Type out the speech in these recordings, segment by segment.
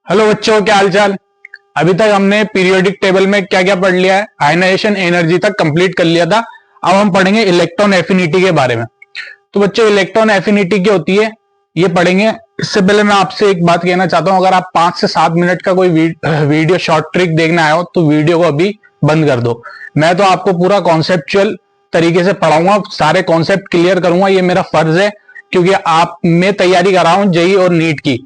Hello बच्चों, क्या हाल चाल। अभी तक हमने पीरियोडिक टेबल में क्या क्या पढ़ लिया है, आयनाइजेशन एनर्जी तक कंप्लीट कर लिया था। अब हम पढ़ेंगे इलेक्ट्रॉन एफिनिटी के बारे में। तो बच्चों, इलेक्ट्रॉन एफिनिटी क्या होती है ये पढ़ेंगे। इससे पहले मैं आपसे एक बात कहना चाहता हूं, अगर आप 5 से 7 मिनट का कोई वीडियो शॉर्ट ट्रिक देखना आए हो तो वीडियो को अभी बंद कर दो। मैं तो आपको पूरा कॉन्सेप्चुअल तरीके से पढ़ाऊंगा, सारे कॉन्सेप्ट क्लियर करूंगा, ये मेरा फर्ज है। क्योंकि आप मैं तैयारी कर रहा हूं जेई और नीट की,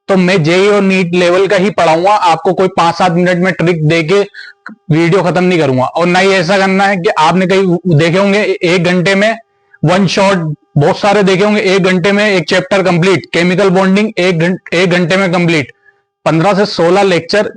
तो मैं जेई और नीट लेवल का ही पढ़ाऊंगा आपको। कोई 5-7 मिनट में ट्रिक देके वीडियो खत्म नहीं करूंगा। और ना ही ऐसा करना है कि आपने कहीं देखे होंगे 1 घंटे में वन शॉट, बहुत सारे देखे होंगे 1 घंटे में एक चैप्टर कंप्लीट, केमिकल बॉन्डिंग 1 घंटे में कंप्लीट। 15 से 16 लेक्चर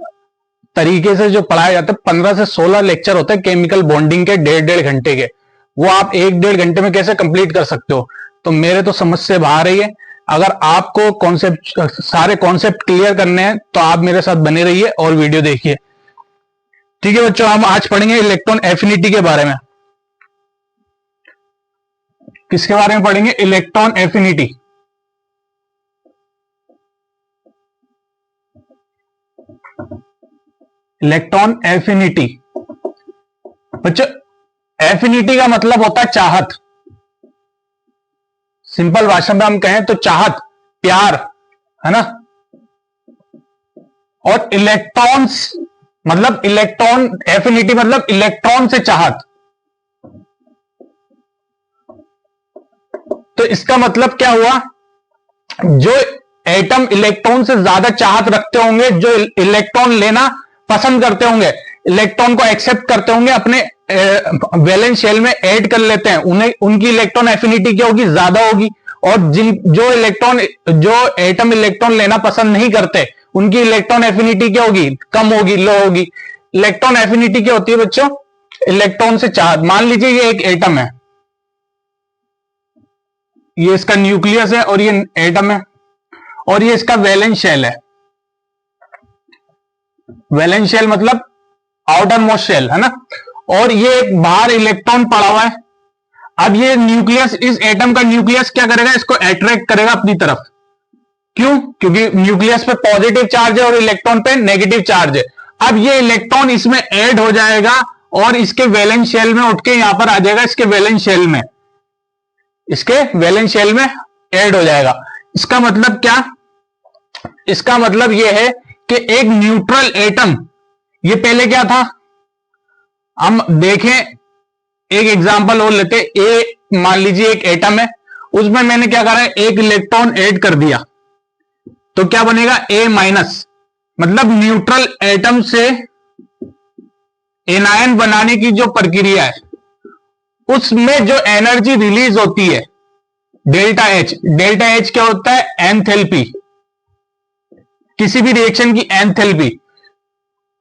तरीके से जो पढ़ाया जाता है, 15 से 16 लेक्चर होते हैं केमिकल बॉन्डिंग के 1.5 घंटे के, वो आप 1-1.5 घंटे में कैसे कंप्लीट कर सकते हो। तो मेरे तो समझ से बाहर ही है। अगर आपको कॉन्सेप्ट, सारे कॉन्सेप्ट क्लियर करने हैं तो आप मेरे साथ बने रहिए और वीडियो देखिए। ठीक है बच्चों, हम आज पढ़ेंगे इलेक्ट्रॉन एफिनिटी के बारे में। किसके बारे में पढ़ेंगे? Electron affinity. इलेक्ट्रॉन एफिनिटी बच्चों, एफिनिटी का मतलब होता है चाहत। सिंपल भाषा में हम कहें तो चाहत, प्यार, है ना। और इलेक्ट्रॉन्स मतलब इलेक्ट्रॉन एफिनिटी मतलब इलेक्ट्रॉन से चाहत। तो इसका मतलब क्या हुआ, जो एटम इलेक्ट्रॉन से ज्यादा चाहत रखते होंगे, जो इलेक्ट्रॉन लेना पसंद करते होंगे, इलेक्ट्रॉन को एक्सेप्ट करते होंगे, अपने वैलेंस शेल में ऐड कर लेते हैं, उन्हें उनकी इलेक्ट्रॉन एफिनिटी क्या होगी? ज्यादा होगी। और जो एटम इलेक्ट्रॉन लेना पसंद नहीं करते, उनकी इलेक्ट्रॉन एफिनिटी क्या होगी? कम होगी, लो होगी। इलेक्ट्रॉन एफिनिटी क्या होती है बच्चों? इलेक्ट्रॉन से चाहत। मान लीजिए ये एक एटम है, ये इसका न्यूक्लियस है और ये एटम है, और ये इसका वैलेंस शेल है। वैलेंस शेल मतलब आउटर मोस्ट शेल, है ना। और ये एक बाहर इलेक्ट्रॉन पड़ा हुआ है। अब ये न्यूक्लियस, इस एटम का न्यूक्लियस क्या करेगा? इसको अट्रैक्ट करेगा अपनी तरफ। क्यों? क्योंकि न्यूक्लियस पे पॉजिटिव चार्ज है और इलेक्ट्रॉन पे नेगेटिव चार्ज है। अब ये इलेक्ट्रॉन इसमें ऐड हो जाएगा और इसके वैलेंस शेल में उठ के यहां पर आ जाएगा, इसके वैलेंस शेल में, इसके वैलेंस शेल में ऐड हो जाएगा। इसका मतलब क्या? इसका मतलब यह है कि एक न्यूट्रल एटम, ये पहले क्या था हम देखें, एक एग्जांपल और लेते। ए मान लीजिए एक एटम है, उसमें मैंने क्या करा है? एक इलेक्ट्रॉन ऐड कर दिया, तो क्या बनेगा? ए माइनस। मतलब न्यूट्रल एटम से एनायन बनाने की जो प्रक्रिया है, उसमें जो एनर्जी रिलीज होती है डेल्टा एच। डेल्टा एच क्या होता है? एंथैल्पी, किसी भी रिएक्शन की एंथैल्पी,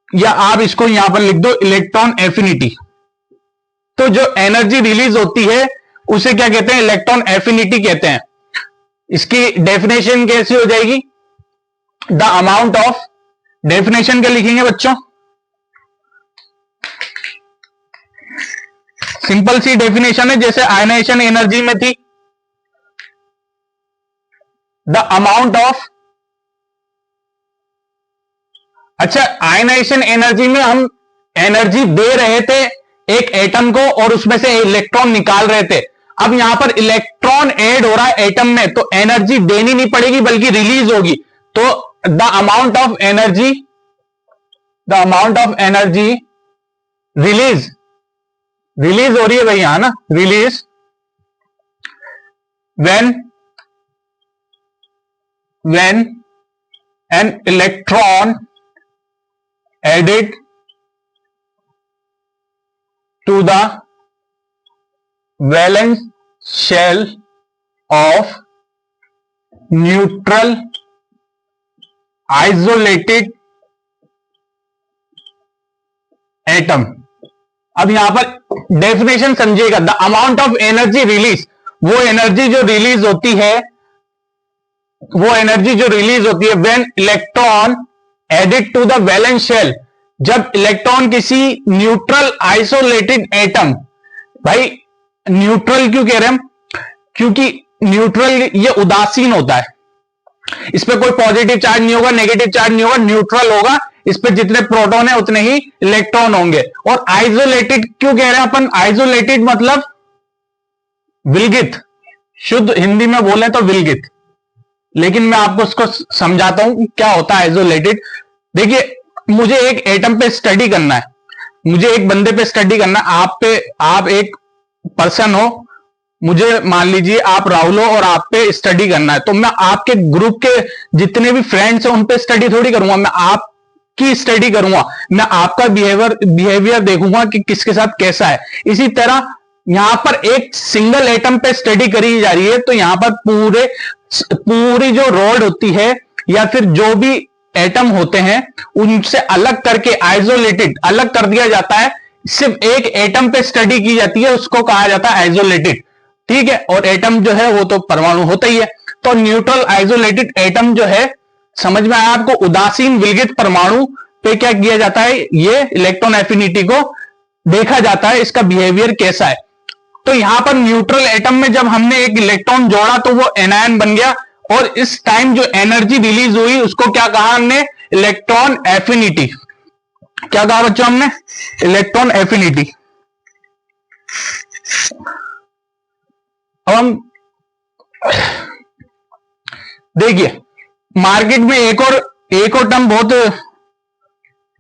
या आप इसको यहां पर लिख दो इलेक्ट्रॉन एफिनिटी। तो जो एनर्जी रिलीज होती है उसे क्या कहते हैं? इलेक्ट्रॉन एफिनिटी कहते हैं। इसकी डेफिनेशन कैसी हो जाएगी? द अमाउंट ऑफ, डेफिनेशन क्या लिखेंगे बच्चों? सिंपल सी डेफिनेशन है, जैसे आयनाइजेशन एनर्जी में थी, द अमाउंट ऑफ। अच्छा, आयनाइजेशन एनर्जी में हम एनर्जी दे रहे थे एक एटम को और उसमें से इलेक्ट्रॉन निकाल रहे थे। अब यहां पर इलेक्ट्रॉन ऐड हो रहा है एटम में, तो एनर्जी देनी नहीं पड़ेगी बल्कि रिलीज होगी। तो the amount of energy, the amount of energy release, release हो रही है भाई यहां ना, release when an electron added to the valence shell of neutral isolated atom। अब यहां पर डेफिनेशन समझिएगा। The amount of energy release, वो एनर्जी जो रिलीज होती है, वो एनर्जी जो रिलीज होती है when electron added to the valence shell, जब इलेक्ट्रॉन किसी न्यूट्रल आइसोलेटेड एटम। भाई न्यूट्रल क्यों कह रहे हैं हम? क्योंकि न्यूट्रल ये उदासीन होता है, इस पे कोई पॉजिटिव चार्ज नहीं होगा, नेगेटिव चार्ज नहीं होगा, न्यूट्रल होगा। इस पे जितने प्रोटॉन है उतने ही इलेक्ट्रॉन होंगे। और आइसोलेटेड क्यों कह रहे हैं अपन? आइसोलेटेड मतलब विलगित, शुद्ध हिंदी में बोले तो विलगित, लेकिन मैं आपको उसको समझाता हूं क्या होता है आइसोलेटेड। देखिए, मुझे एक एटम पे स्टडी करना है, मुझे एक बंदे पे स्टडी करना है, आप एक पर्सन हो, मुझे मान लीजिए आप राहुल हो और आप पे स्टडी करना है, तो मैं आपके ग्रुप के जितने भी फ्रेंड्स हैं उन पे स्टडी थोड़ी करूंगा, मैं आपकी स्टडी करूंगा, मैं आपका बिहेवियर देखूंगा कि किसके साथ कैसा है। इसी तरह यहां पर एक सिंगल एटम पे स्टडी करी जा रही है, तो यहां पर पूरी जो रॉड होती है या फिर जो भी एटम होते हैं उनसे अलग करके आइसोलेटेड अलग कर दिया जाता है। सिर्फ एक एटम पे स्टडी की जाती है, उसको कहा जाता है आइसोलेटेड, ठीक है। और एटम जो है वो तो परमाणु होता ही है। तो न्यूट्रल आइसोलेटेड एटम जो है, समझ में आया आपको? उदासीन विलगित परमाणु पे क्या किया जाता है? ये इलेक्ट्रॉन एफिनिटी को देखा जाता है, इसका बिहेवियर कैसा है। तो यहां पर न्यूट्रल एटम में जब हमने एक इलेक्ट्रॉन जोड़ा तो वो एनायन बन गया, और इस टाइम जो एनर्जी रिलीज हुई उसको क्या कहा हमने? Electron affinity. क्या कहा बच्चों हमने? Electron affinity. अब हम देखिए, मार्केट में एक और टर्म बहुत,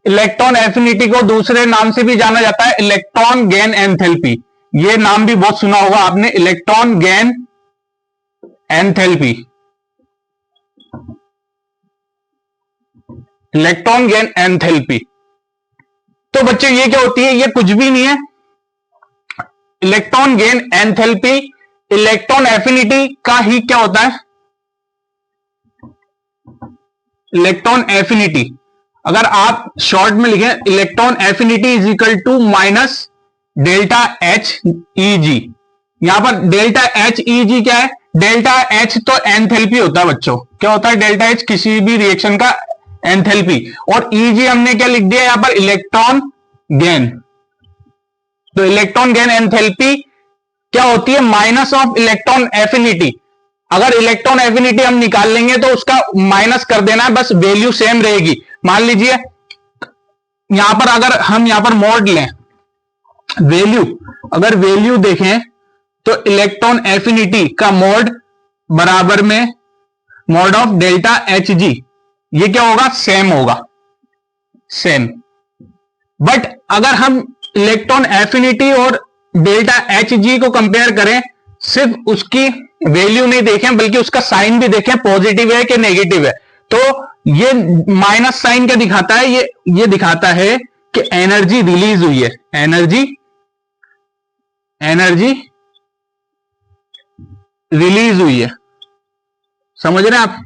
इलेक्ट्रॉन एफिनिटी को दूसरे नाम से भी जाना जाता है इलेक्ट्रॉन गेन एंथैल्पी। ये नाम भी बहुत सुना होगा आपने, electron gain enthalpy. Electron gain enthalpy. तो बच्चों ये क्या होती है? ये कुछ भी नहीं है। Electron gain enthalpy electron affinity का ही क्या होता है? इलेक्ट्रॉन एफिनिटी, अगर आप शॉर्ट में लिखें, electron affinity is equal to minus delta H E G. यहां पर डेल्टा एच ई जी क्या है? डेल्टा एच तो एंथैल्पी होता है बच्चों। क्या होता है डेल्टा एच? किसी भी रिएक्शन का एंथैल्पी। और ई जी हमने क्या लिख दिया यहां पर? Electron gain. तो इलेक्ट्रॉन गेन एंथैल्पी क्या होती है? Minus of electron affinity. अगर इलेक्ट्रॉन एफिनिटी हम निकाल लेंगे तो उसका माइनस कर देना है, बस वैल्यू सेम रहेगी। मान लीजिए यहां पर अगर हम यहां पर मोड लें, वैल्यू, अगर वैल्यू देखें तो इलेक्ट्रॉन एफिनिटी का मोड बराबर में मोड ऑफ डेल्टा एच जी, ये क्या होगा? सेम होगा, सेम। बट अगर हम इलेक्ट्रॉन एफिनिटी और डेल्टा एच जी को कंपेयर करें, सिर्फ उसकी वैल्यू नहीं देखें बल्कि उसका साइन भी देखें, पॉजिटिव है कि नेगेटिव है, तो ये माइनस साइन क्या दिखाता है? ये दिखाता है कि एनर्जी रिलीज हुई है। एनर्जी रिलीज हुई है, समझ रहे हैं आप?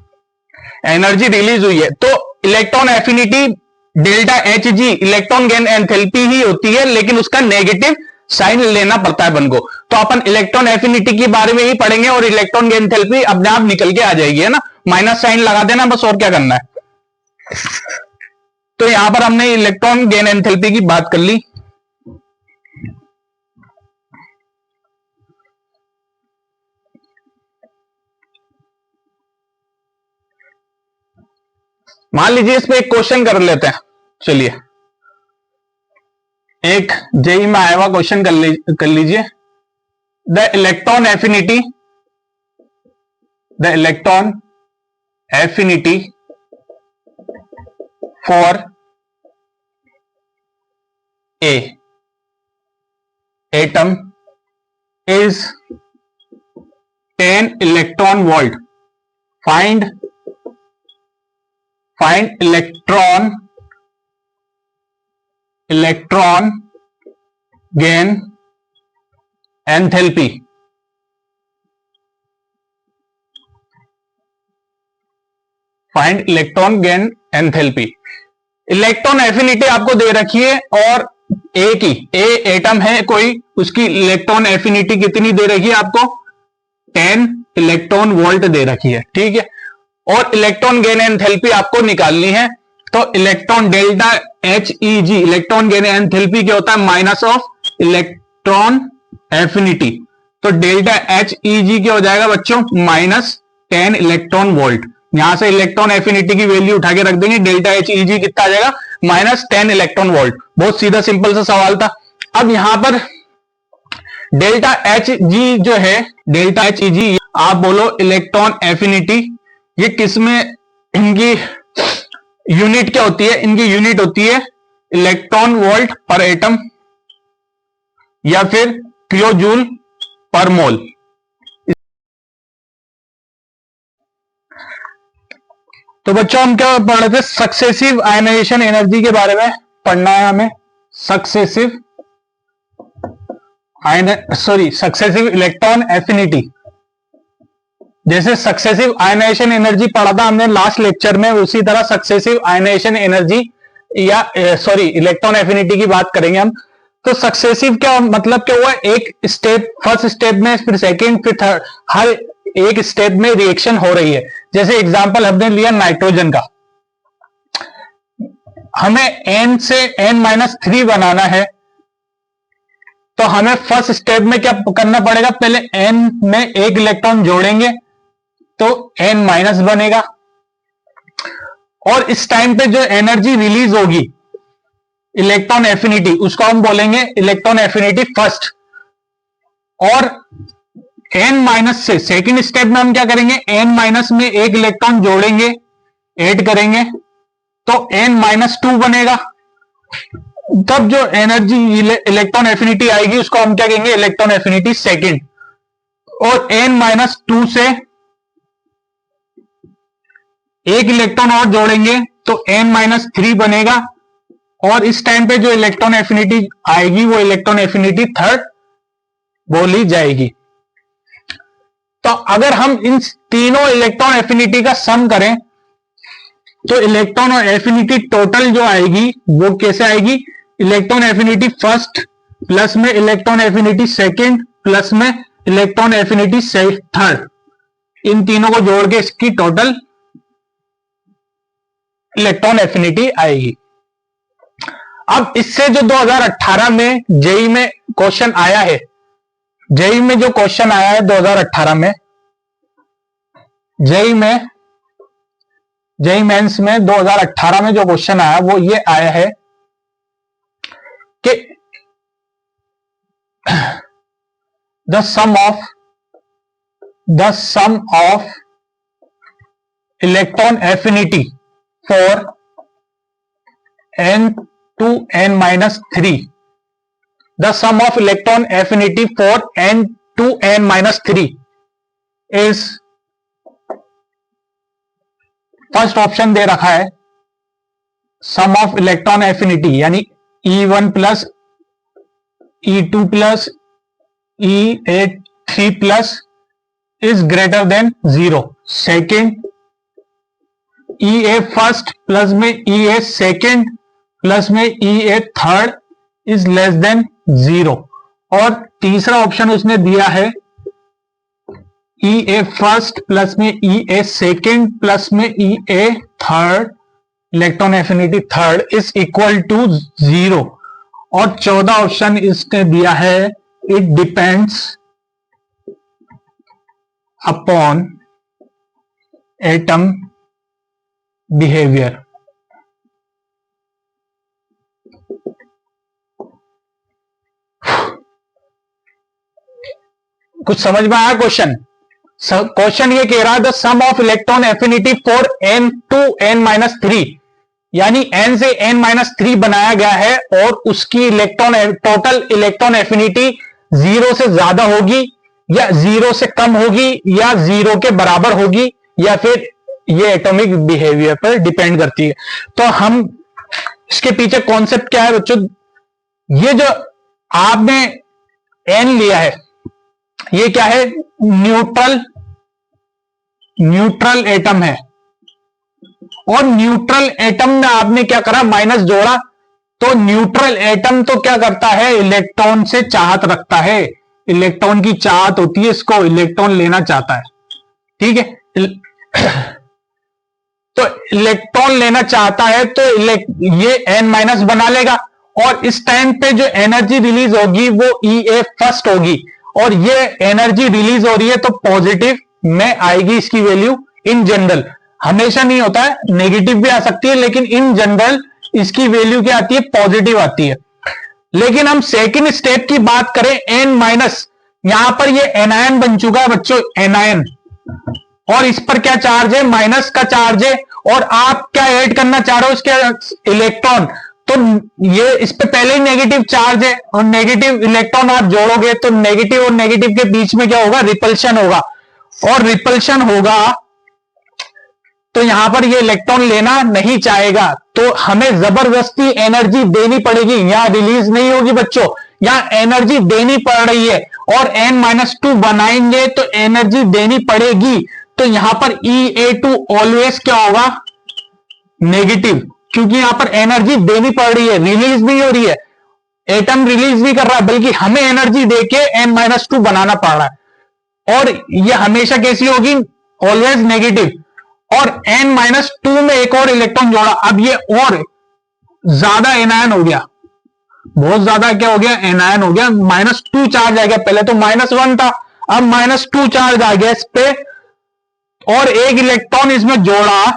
एनर्जी रिलीज हुई है। तो electron affinity delta H G electron gain enthalpy ही होती है, लेकिन उसका नेगेटिव साइन लेना पड़ता है अपन को। तो अपन इलेक्ट्रॉन एफिनिटी के बारे में ही पढ़ेंगे और इलेक्ट्रॉन गेन एंथैल्पी अपने आप निकल के आ जाएगी, है ना? माइनस साइन लगा देना बस, और क्या करना है। तो यहां पर हमने इलेक्ट्रॉन गेन एंथैल्पी की बात कर ली। मान लीजिए इस पे एक क्वेश्चन कर लेते हैं, चलिए एक जेई में आया हुआ क्वेश्चन कर लीजिए। The electron affinity for a atom is 10 electron volt. Find electron gain enthalpy. Find electron gain enthalpy. Electron affinity आपको दे रखी है और ए एटम है कोई, उसकी इलेक्ट्रॉन एफिनिटी कितनी दे रखी है आपको? 10 इलेक्ट्रॉन वोल्ट दे रखी है, ठीक है। और इलेक्ट्रॉन गेन एंथैल्पी आपको निकालनी है। तो इलेक्ट्रॉन डेल्टा एच ई जी, इलेक्ट्रॉन गेन एंथैल्पी क्या होता है? Minus of electron affinity. तो डेल्टा एच ई जी क्या हो जाएगा बच्चों? Minus 10 electron volt. यहां से इलेक्ट्रॉन एफिनिटी की वैल्यू उठा के रख देंगे, डेल्टा एच ई जी कितना आ जाएगा, -10 इलेक्ट्रॉन वोल्ट। बहुत सीधा सिंपल सा सवाल था। अब यहां पर डेल्टा एच जी जो है, डेल्टा एच ई जी, आप बोलो इलेक्ट्रॉन एफिनिटी, ये किसमें इनकी यूनिट क्या होती है, इनकी यूनिट होती है इलेक्ट्रॉन वोल्ट पर एटम या फिर किलो जूल पर मोल। तो बच्चों हम क्या पढ़ रहे थे, सक्सेसिव आयनाइजेशन एनर्जी के बारे में पढ़ना है हमें। सक्सेसिव इलेक्ट्रॉन एफिनिटी, जैसे सक्सेसिव आयनाइजेशन एनर्जी पढ़ा था हमने लास्ट लेक्चर में, उसी तरह सक्सेसिव आयनाइजेशन एनर्जी या इलेक्ट्रॉन एफिनिटी की बात करेंगे हम। तो सक्सेसिव क्या मतलब क्या हुआ, एक स्टेप, फर्स्ट स्टेप में, फिर सेकंड, फिर थर्ड, हर एक स्टेप में रिएक्शन हो रही है। जैसे एग्जांपल हमने लिया नाइट्रोजन का, हमें n से n-3 बनाना है, तो हमें फर्स्ट स्टेप में क्या करना पड़ेगा, पहले n में एक इलेक्ट्रॉन जोड़ेंगे तो n- बनेगा, और इस टाइम पे जो एनर्जी रिलीज होगी इलेक्ट्रॉन एफिनिटी, उसको हम बोलेंगे इलेक्ट्रॉन एफिनिटी फर्स्ट। और n- से सेकंड स्टेप में हम क्या करेंगे, n- में एक इलेक्ट्रॉन जोड़ेंगे, ऐड करेंगे तो n-2 बनेगा। तब जो एनर्जी इलेक्ट्रॉन एफिनिटी आएगी उसको हम क्या कहेंगे, इलेक्ट्रॉन एफिनिटी सेकंड। और n-2 से एक इलेक्ट्रॉन और जोड़ेंगे तो n-3 बनेगा, और इस टाइम पे जो इलेक्ट्रॉन एफिनिटी आएगी वो इलेक्ट्रॉन एफिनिटी थर्ड बोली जाएगी। तो अगर हम इन तीनों इलेक्ट्रॉन एफिनिटी का सम करें तो इलेक्ट्रॉन और एफिनिटी टोटल जो आएगी वो कैसे आएगी, इलेक्ट्रॉन एफिनिटी फर्स्ट प्लस में इलेक्ट्रॉन एफिनिटी सेकंड प्लस में इलेक्ट्रॉन एफिनिटी थर्ड, इन तीनों को जोड़ के इसकी टोटल इलेक्ट्रॉन एफिनिटी आएगी। अब इससे जो 2018 में जेई में क्वेश्चन आया है, जेई में जो क्वेश्चन आया है 2018 में, जेई मेंस में 2018 में जो क्वेश्चन आया वो ये आया है कि the sum of electron affinity for n to n-3, the sum of electron affinity for n to n-3 is, first option दे रखा है सम ऑफ इलेक्ट्रॉन एफिनिटी यानी E1 plus E2 plus E3 plus is greater than 0। Second, EA first plus में EA second plus में EA third is less than 0। और तीसरा option उसने दिया है EA फर्स्ट प्लस में EA सेकेंड प्लस में EA third, electron affinity third is equal to 0। और चौथा ऑप्शन इसने दिया है it depends upon atom behaviour. कुछ समझ में आया क्वेश्चन? क्वेश्चन ये कह रहा है the sum of electron affinity for n to n-3, यानी n से n-3 बनाया गया है और उसकी इलेक्ट्रॉन टोटल इलेक्ट्रॉन एफिनिटी 0 से ज्यादा होगी या 0 से कम होगी या 0 के बराबर होगी, या फिर ये एटॉमिक बिहेवियर पर डिपेंड करती है। तो हम इसके पीछे कॉन्सेप्ट क्या है बच्चों, ये जो आपने n लिया है ये क्या है, न्यूट्रल एटम है, और न्यूट्रल एटम में आपने क्या करा, माइनस जोड़ा। तो न्यूट्रल एटम तो क्या करता है, इलेक्ट्रॉन से चाहत रखता है, इलेक्ट्रॉन की चाहत होती है, इसको इलेक्ट्रॉन लेना चाहता है, ठीक है। तो इलेक्ट्रॉन लेना चाहता है तो ये n- बना लेगा, और इस टाइम पे जो एनर्जी रिलीज होगी वो EA फर्स्ट होगी, और ये एनर्जी रिलीज हो रही है तो पॉजिटिव में आएगी इसकी वैल्यू इन जनरल। हमेशा नहीं होता है, नेगेटिव भी आ सकती है, लेकिन इन जनरल इसकी वैल्यू क्या आती है, पॉजिटिव आती है। लेकिन हम सेकंड स्टेप की बात करें, एन माइनस, यहां पर ये एनायन बन चुका है बच्चों, एनायन, और इस पर क्या चार्ज है, माइनस का चार्ज है, और आप क्या ऐड करना चाह रहे हो, इसके इलेक्ट्रॉन, तो ये इस पे पहले ही नेगेटिव चार्ज है, और नेगेटिव इलेक्ट्रॉन आप जोड़ोगे तो नेगेटिव और नेगेटिव के बीच में क्या होगा, रिपल्शन होगा, और रिपल्शन होगा तो यहां पर ये इलेक्ट्रॉन लेना नहीं चाहेगा, तो हमें जबरदस्ती एनर्जी देनी पड़ेगी, यहां रिलीज नहीं होगी बच्चों, यहां एनर्जी देनी पड़ रही है, और n-2 बनाएंगे तो एनर्जी देनी पड़ेगी, तो यहां पर E(A2) ऑलवेज क्या होगा, नेगेटिव, क्योंकि यहां पर एनर्जी देनी पड़ रही है, रिलीज नहीं हो रही है, एटम रिलीज नहीं कर रहा है, बल्कि हमें एनर्जी देके n-2 बनाना पड़ रहा है, और ये हमेशा कैसी होगी, ऑलवेज नेगेटिव, और n-2 में एक और इलेक्ट्रॉन जोड़ा, अब ये और ज्यादा एनायन हो गया, बहुत ज्यादा क्या हो गया, एनायन हो गया, -2 चार्ज आ गया, पहले तो -1 था, अब -2 चार्ज आ गया इस पे, और एक इलेक्ट्रॉन इसमें जोड़ा,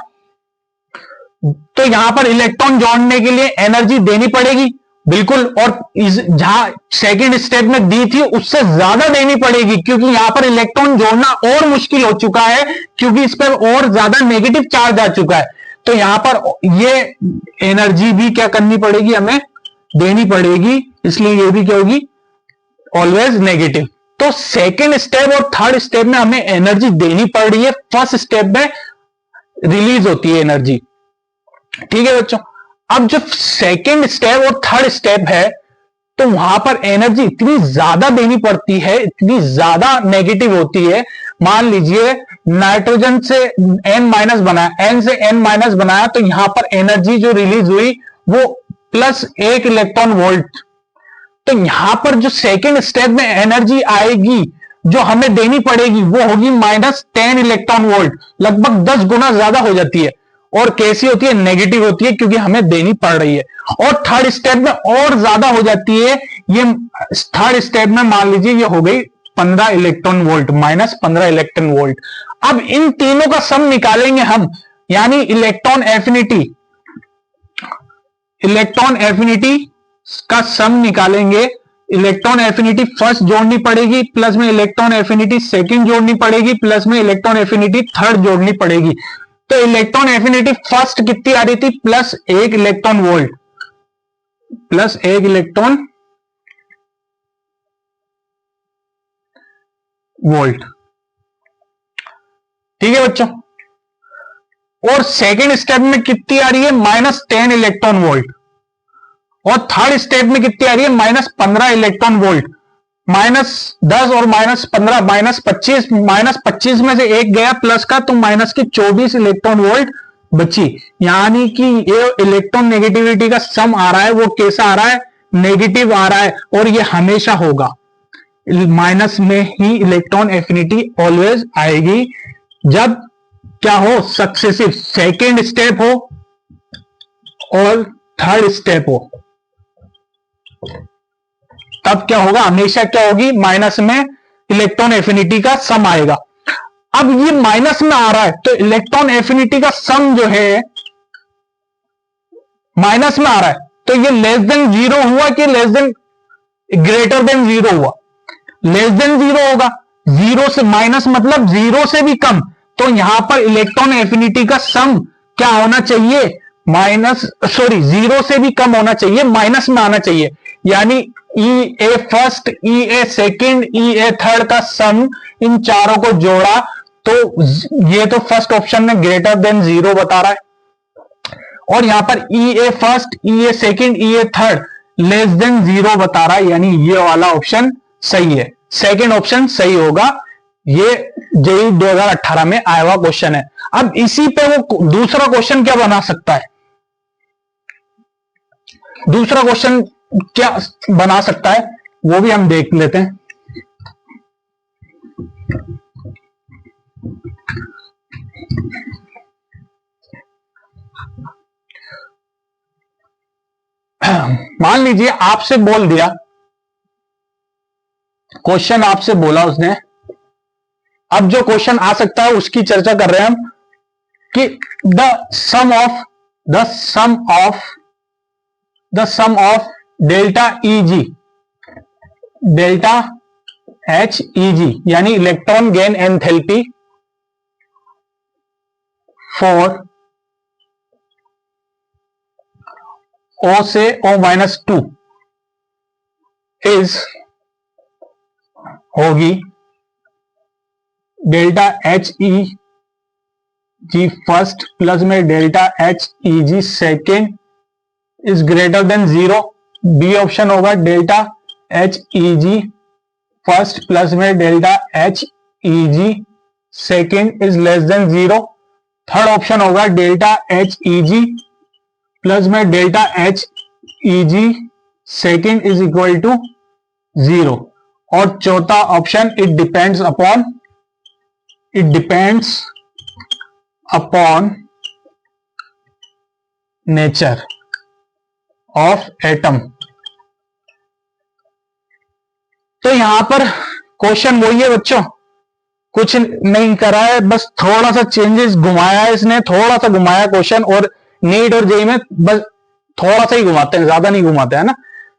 तो यहां पर इलेक्ट्रॉन जोड़ने के लिए एनर्जी देनी पड़ेगी, बिल्कुल, और जहां सेकंड स्टेप में दी थी उससे ज्यादा देनी पड़ेगी, क्योंकि यहां पर इलेक्ट्रॉन जोड़ना और मुश्किल हो चुका है, क्योंकि इस पर और ज्यादा नेगेटिव चार्ज आ चुका है, तो यहां पर ये एनर्जी भी क्या करनी पड़ेगी, हमें देनी पड़ेगी, इसलिए ये भी क्या होगी, ऑलवेज नेगेटिव। तो सेकंड स्टेप और थर्ड स्टेप में हमें एनर्जी देनी पड़ रही है, फर्स्ट स्टेप में रिलीज होती है एनर्जी, ठीक है बच्चों। अब जब सेकंड स्टेप और थर्ड स्टेप है तो वहां पर एनर्जी इतनी ज्यादा देनी पड़ती है, इतनी ज्यादा नेगेटिव होती है, मान लीजिए नाइट्रोजन से n- बनाया, n से n- बनाया, तो यहां पर एनर्जी जो रिलीज हुई वो +1 इलेक्ट्रॉन वोल्ट, तो यहां पर जो सेकंड स्टेप में एनर्जी आएगी जो हमें देनी पड़ेगी वो होगी -10 इलेक्ट्रॉन वोल्ट, लगभग 10 गुना ज्यादा हो जाती है, और कैसी होती है, नेगेटिव होती है, क्योंकि हमें देनी पड़ रही है, और थर्ड स्टेप में और ज्यादा हो जाती है, ये थर्ड स्टेप में मान लीजिए ये हो गई 15 इलेक्ट्रॉन वोल्ट, -15 इलेक्ट्रॉन वोल्ट। अब इन तीनों का सम निकालेंगे हम, यानी इलेक्ट्रॉन एफिनिटी का सम निकालेंगे, इलेक्ट्रॉन एफिनिटी फर्स्ट जोड़नी पड़ेगी, प्लस में इलेक्ट्रॉन एफिनिटी सेकंड जोड़नी पड़ेगी, प्लस में इलेक्ट्रॉन एफिनिटी थर्ड जोड़नी पड़ेगी, तो इलेक्ट्रॉन एफिनिटी फर्स्ट कितनी आ रही थी, +1 इलेक्ट्रॉन वोल्ट, +1 इलेक्ट्रॉन वोल्ट, ठीक है बच्चों। और सेकंड स्टेप में कितनी आ रही है, -10 इलेक्ट्रॉन वोल्ट, और थर्ड स्टेप में कितनी आ रही है, -15 इलेक्ट्रॉन वोल्ट, -10 और -15 -25, -25 में से एक गया प्लस का, तो माइनस की 24 इलेक्ट्रॉन वोल्ट बची, यानी कि ये इलेक्ट्रॉन नेगेटिविटी का सम आ रहा है वो कैसा आ रहा है, नेगेटिव आ रहा है, और ये हमेशा होगा, माइनस में ही इलेक्ट्रॉन एफिनिटी ऑलवेज आएगी, जब क्या हो, सक्सेसिव सेकेंड स्टेप हो और थर्ड स्टेप हो, तब क्या होगा, हमेशा क्या होगी, माइनस में इलेक्ट्रॉन एफिनिटी का सम आएगा। अब ये माइनस में आ रहा है तो इलेक्ट्रॉन एफिनिटी का सम जो है माइनस में आ रहा है, तो ये लेस देन 0 हुआ कि लेस देन ग्रेटर देन 0 हुआ, लेस देन 0 होगा, 0 से माइनस मतलब 0 से भी कम, तो यहां पर इलेक्ट्रॉन एफिनिटी का सम क्या होना चाहिए, 0 से भी कम होना चाहिए, माइनस में आना चाहिए, यानी E(A) first, E(A) second, E(A) third का सम इन चारों को जोड़ा, तो ये तो फर्स्ट ऑप्शन में ग्रेटर देन 0 बता रहा है, और यहां पर E(A) first, E(A) second, E(A) third less than 0 बता रहा है, यानी ये वाला ऑप्शन सही है, सेकंड ऑप्शन सही होगा, ये जेईई 2018 में आया हुआ क्वेश्चन है। अब इसी पे वो दूसरा क्वेश्चन क्या बना सकता है, दूसरा क्वेश्चन क्या बना सकता है वो भी हम देख लेते हैं। मान लीजिए आपसे बोल दिया, क्वेश्चन आपसे बोला उसने, अब जो क्वेश्चन आ सकता है उसकी चर्चा कर रहे हैं हम। कि the sum of delta H E G यानी electron gain enthalpy for O से O-2 इज होगी delta H E G first plus में delta H E G second is greater than 0। B option होगा delta H E G first plus में delta H E G second is less than 0। Third option होगा delta H E G plus में delta H E G second is equal to 0। और चौथा option it depends upon nature of atom. तो यहां पर question वही है बच्चों, कुछ नहीं करा है, बस थोड़ा सा चेंजेस घुमाया है इसने, थोड़ा सा घुमाया क्वेश्चन। और नीट और जेई में बस थोड़ा सा ही घुमाते हैं, ज्यादा नहीं घुमाते हैं ना।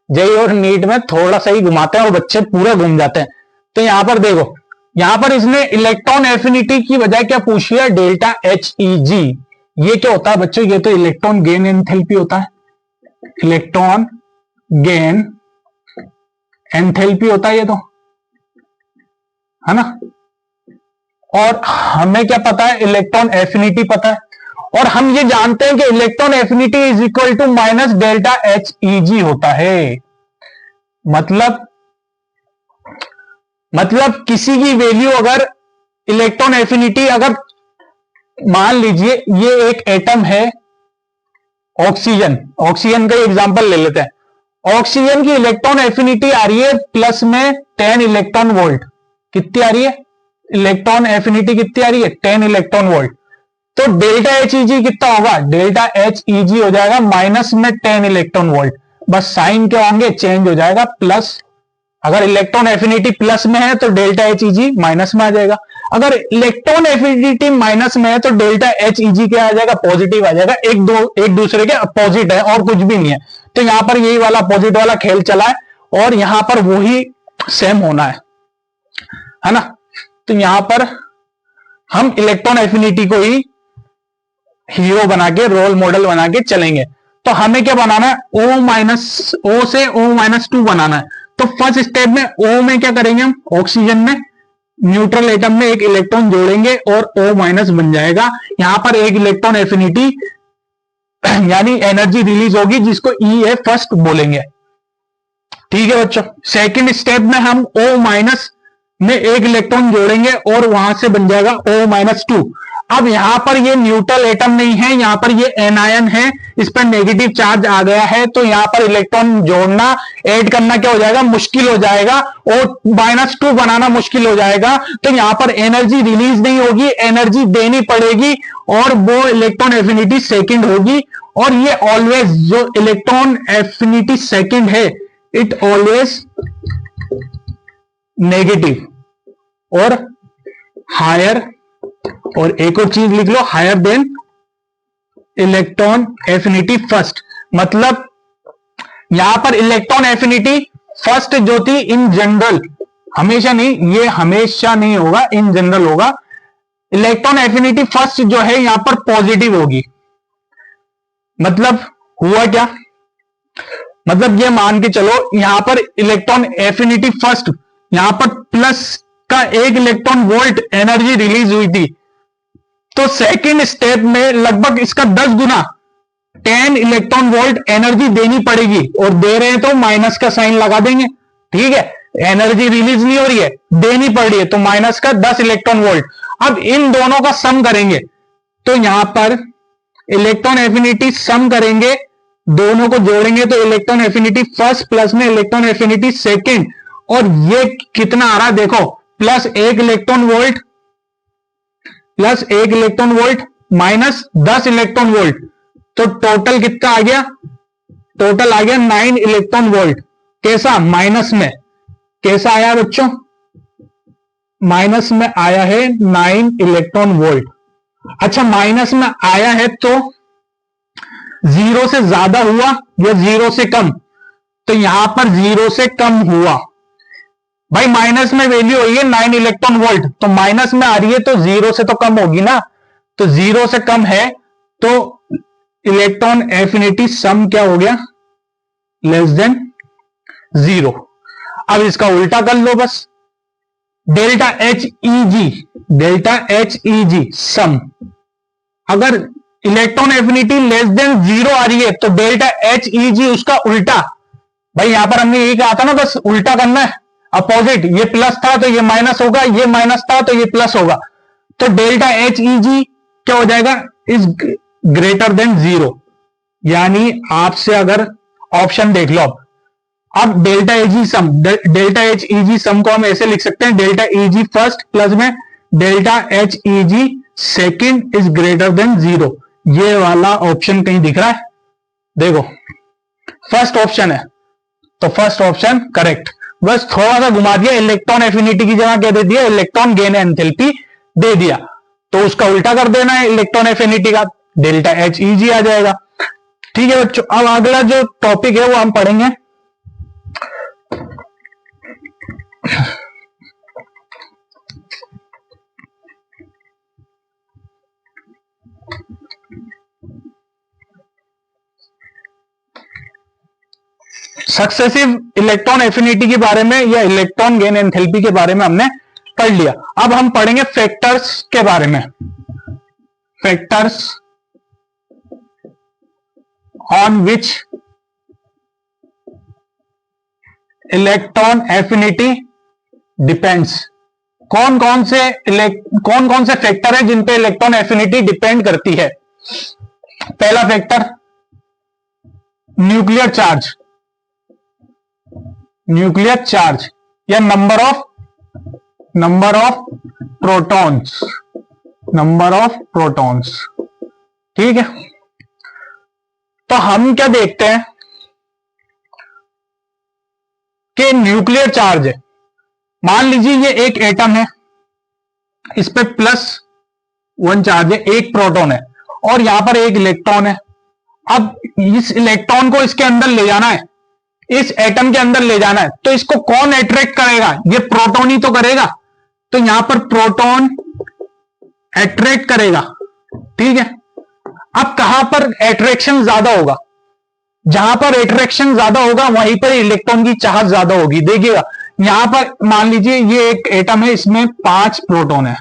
जेई और नीट में थोड़ा सा ही घुमाते हैं और बच्चे पूरा घूम जाते हैं। तो यहां पर देखो, यहां पर इसने इलेक्ट्रॉन एफिनिटी की बजाय क्या पूछ लिया, डेल्टा एच ई जी। ये क्या होता है बच्चों, ये तो इलेक्ट्रॉन गेन एंथैल्पी होता है, इलेक्ट्रॉन गेन एंथैल्पी होता है ये तो, है ना। और हमें क्या पता है, इलेक्ट्रॉन एफिनिटी पता है। और हम ये जानते हैं कि electron affinity is equal to minus delta H E G होता है। मतलब किसी की वैल्यू अगर इलेक्ट्रॉन एफिनिटी, अगर मान लीजिए ये एक एटम है ऑक्सीजन का एग्जांपल ले लेते हैं। ऑक्सीजन की इलेक्ट्रॉन एफिनिटी आ रही है प्लस में 10 इलेक्ट्रॉन वोल्ट। कितनी आ रही है इलेक्ट्रॉन एफिनिटी, कितनी आ रही है 10 इलेक्ट्रॉन वोल्ट। तो डेल्टा एच ई जी कितना होगा, डेल्टा एच ई जी हो जाएगा माइनस में 10 इलेक्ट्रॉन वोल्ट। बस साइन क्या होंगे, चेंज हो जाएगा प्लस। अगर इलेक्ट्रॉन एफिनिटी प्लस में है तो डेल्टा एच ई जी माइनस में आ जाएगा। अगर इलेक्ट्रॉन एफिनिटी माइनस में है तो डेल्टा एच ई जी क्या आ जाएगा, पॉजिटिव आ जाएगा। एक दूसरे के अपोजिट है और कुछ भी नहीं है। तो यहां पर यही वाला अपोजिट वाला खेल चला है और यहां पर वही सेम होना है ना। तो यहां पर हम इलेक्ट्रॉन एफिनिटी को ही हीरो बना के, रोल मॉडल बना के चलेंगे। तो हमें क्या बनाना है, O से O-2 बनाना है। तो फर्स्ट स्टेप में O में क्या करेंगे हम, ऑक्सीजन में न्यूट्रल एटम में एक इलेक्ट्रॉन जोड़ेंगे और O- बन जाएगा। यहां पर एक इलेक्ट्रॉन एफिनिटी यानी एनर्जी रिलीज होगी जिसको E फर्स्ट बोलेंगे। ठीक है बच्चों। सेकंड स्टेप में हम O- में एक इलेक्ट्रॉन जोड़ेंगे और वहां से बन जाएगा O-2। अब यहां पर ये न्यूट्रल एटम नहीं है, यहां पर ये एनायन है, इस पर नेगेटिव चार्ज आ गया है। तो यहां पर इलेक्ट्रॉन जोड़ना, ऐड करना क्या हो जाएगा, मुश्किल हो जाएगा और -2 बनाना मुश्किल हो जाएगा। तो यहां पर एनर्जी रिलीज नहीं होगी, एनर्जी देनी पड़ेगी और वो इलेक्ट्रॉन एफिनिटी सेकंड होगी। और ये ऑलवेज जो इलेक्ट्रॉन एफिनिटी सेकंड है, इट ऑलवेज नेगेटिव और हायर, और एक और चीज लिख लो, higher than electron affinity first. मतलब यहां पर इलेक्ट्रॉन एफिनिटी फर्स्ट जो थी इन जनरल, हमेशा नहीं, ये हमेशा नहीं होगा, इन जनरल होगा। इलेक्ट्रॉन एफिनिटी फर्स्ट जो है यहां पर पॉजिटिव होगी। मतलब हुआ क्या, मतलब ये मान के चलो यहां पर इलेक्ट्रॉन एफिनिटी फर्स्ट, यहां पर प्लस का एक इलेक्ट्रॉन वोल्ट एनर्जी रिलीज हुई थी। तो सेकंड स्टेप में लगभग इसका 10 गुना 10 इलेक्ट्रॉन वोल्ट एनर्जी देनी पड़ेगी। और दे रहे हैं तो माइनस का साइन लगा देंगे। ठीक है, एनर्जी रिलीज नहीं हो रही है, देनी पड़ रही है, तो माइनस का 10 इलेक्ट्रॉन वोल्ट। अब इन दोनों का सम करेंगे तो यहां पर इलेक्ट्रॉन एफिनिटी सम करेंगे, दोनों को जोड़ेंगे तो इलेक्ट्रॉन एफिनिटी फर्स्ट प्लस में इलेक्ट्रॉन एफिनिटी सेकंड। और ये कितना आ रहा है देखो, plus 1 electron volt plus 1 electron volt minus 10 electron volt. तो टोटल कितना आ गया, टोटल आ गया 9 इलेक्ट्रॉन वोल्ट। कैसा, माइनस में। कैसा आया बच्चों, माइनस में आया है 9 इलेक्ट्रॉन वोल्ट। अच्छा, माइनस में आया है तो जीरो से ज्यादा हुआ या जीरो से कम? तो यहां पर जीरो से कम हुआ। भाई माइनस में वैल्यू हुई है 9 इलेक्ट्रॉन वोल्ट, तो माइनस में आ रही है तो जीरो से तो कम होगी ना, तो जीरो से कम है तो इलेक्ट्रॉन एफिनिटी सम क्या हो गया? Less than zero. अब इसका उल्टा कर लो बस, delta H E G, delta H E G sum, अगर electron affinity less than zero आ रही है तो डेल्टा एच ई जी उसका उल्टा। भाई यहां पर हमने यही कहा था ना, बस उल्टा करना है, अपोजिट। ये प्लस था तो ये माइनस होगा, ये माइनस था तो ये प्लस होगा। तो डेल्टा एच ई जी क्या हो जाएगा? Is greater than zero. यानी आपसे अगर ऑप्शन देख लो, अब delta A G sum, delta H E G sum को हम ऐसे लिख सकते हैं, delta E G first plus में delta H E G second is greater than zero. ये वाला ऑप्शन कहीं दिख रहा है? देखो फर्स्ट ऑप्शन है, तो फर्स्ट ऑप्शन करेक्ट। बस थोड़ा सा घुमा दिया, इलेक्ट्रॉन एफिनिटी की जगह क्या दे दिया? इलेक्ट्रॉन गेन एंथैल्पी दे दिया, तो उसका उल्टा कर देना है इलेक्ट्रॉन एफिनिटी का, डेल्टा एच ई जी आ जाएगा। ठीक है बच्चों, अब अगला जो टॉपिक है वो हम पढ़ेंगे सक्सेसिव इलेक्ट्रॉन एफिनिटी के बारे में या इलेक्ट्रॉन गेन एंथैल्पी के बारे में हमने पढ़ लिया। अब हम पढ़ेंगे फैक्टर्स के बारे में, factors on which electron affinity depends. कौन कौन से फैक्टर है जिन पे इलेक्ट्रॉन एफिनिटी डिपेंड करती है? पहला factor nuclear charge, nuclear charge या number of protons, number of protons. ठीक है, तो हम क्या देखते हैं कि न्यूक्लियर चार्ज है, मान लीजिए ये एक एटम है, इस पे +1 चार्ज है, एक प्रोटॉन है और यहां पर एक इलेक्ट्रॉन है। अब इस इलेक्ट्रॉन को इसके अंदर ले जाना है, इस एटम के अंदर ले जाना है, तो इसको कौन अट्रैक्ट करेगा? ये प्रोटॉन ही तो करेगा, तो यहां पर प्रोटॉन अट्रैक्ट करेगा। ठीक है, अब कहां पर अट्रैक्शन ज्यादा होगा? जहां पर अट्रैक्शन ज्यादा होगा वहीं पर इलेक्ट्रॉन की चाहत ज्यादा होगी। देखिएगा यहां पर मान लीजिए ये एक एटम है, इसमें 5 प्रोटॉन है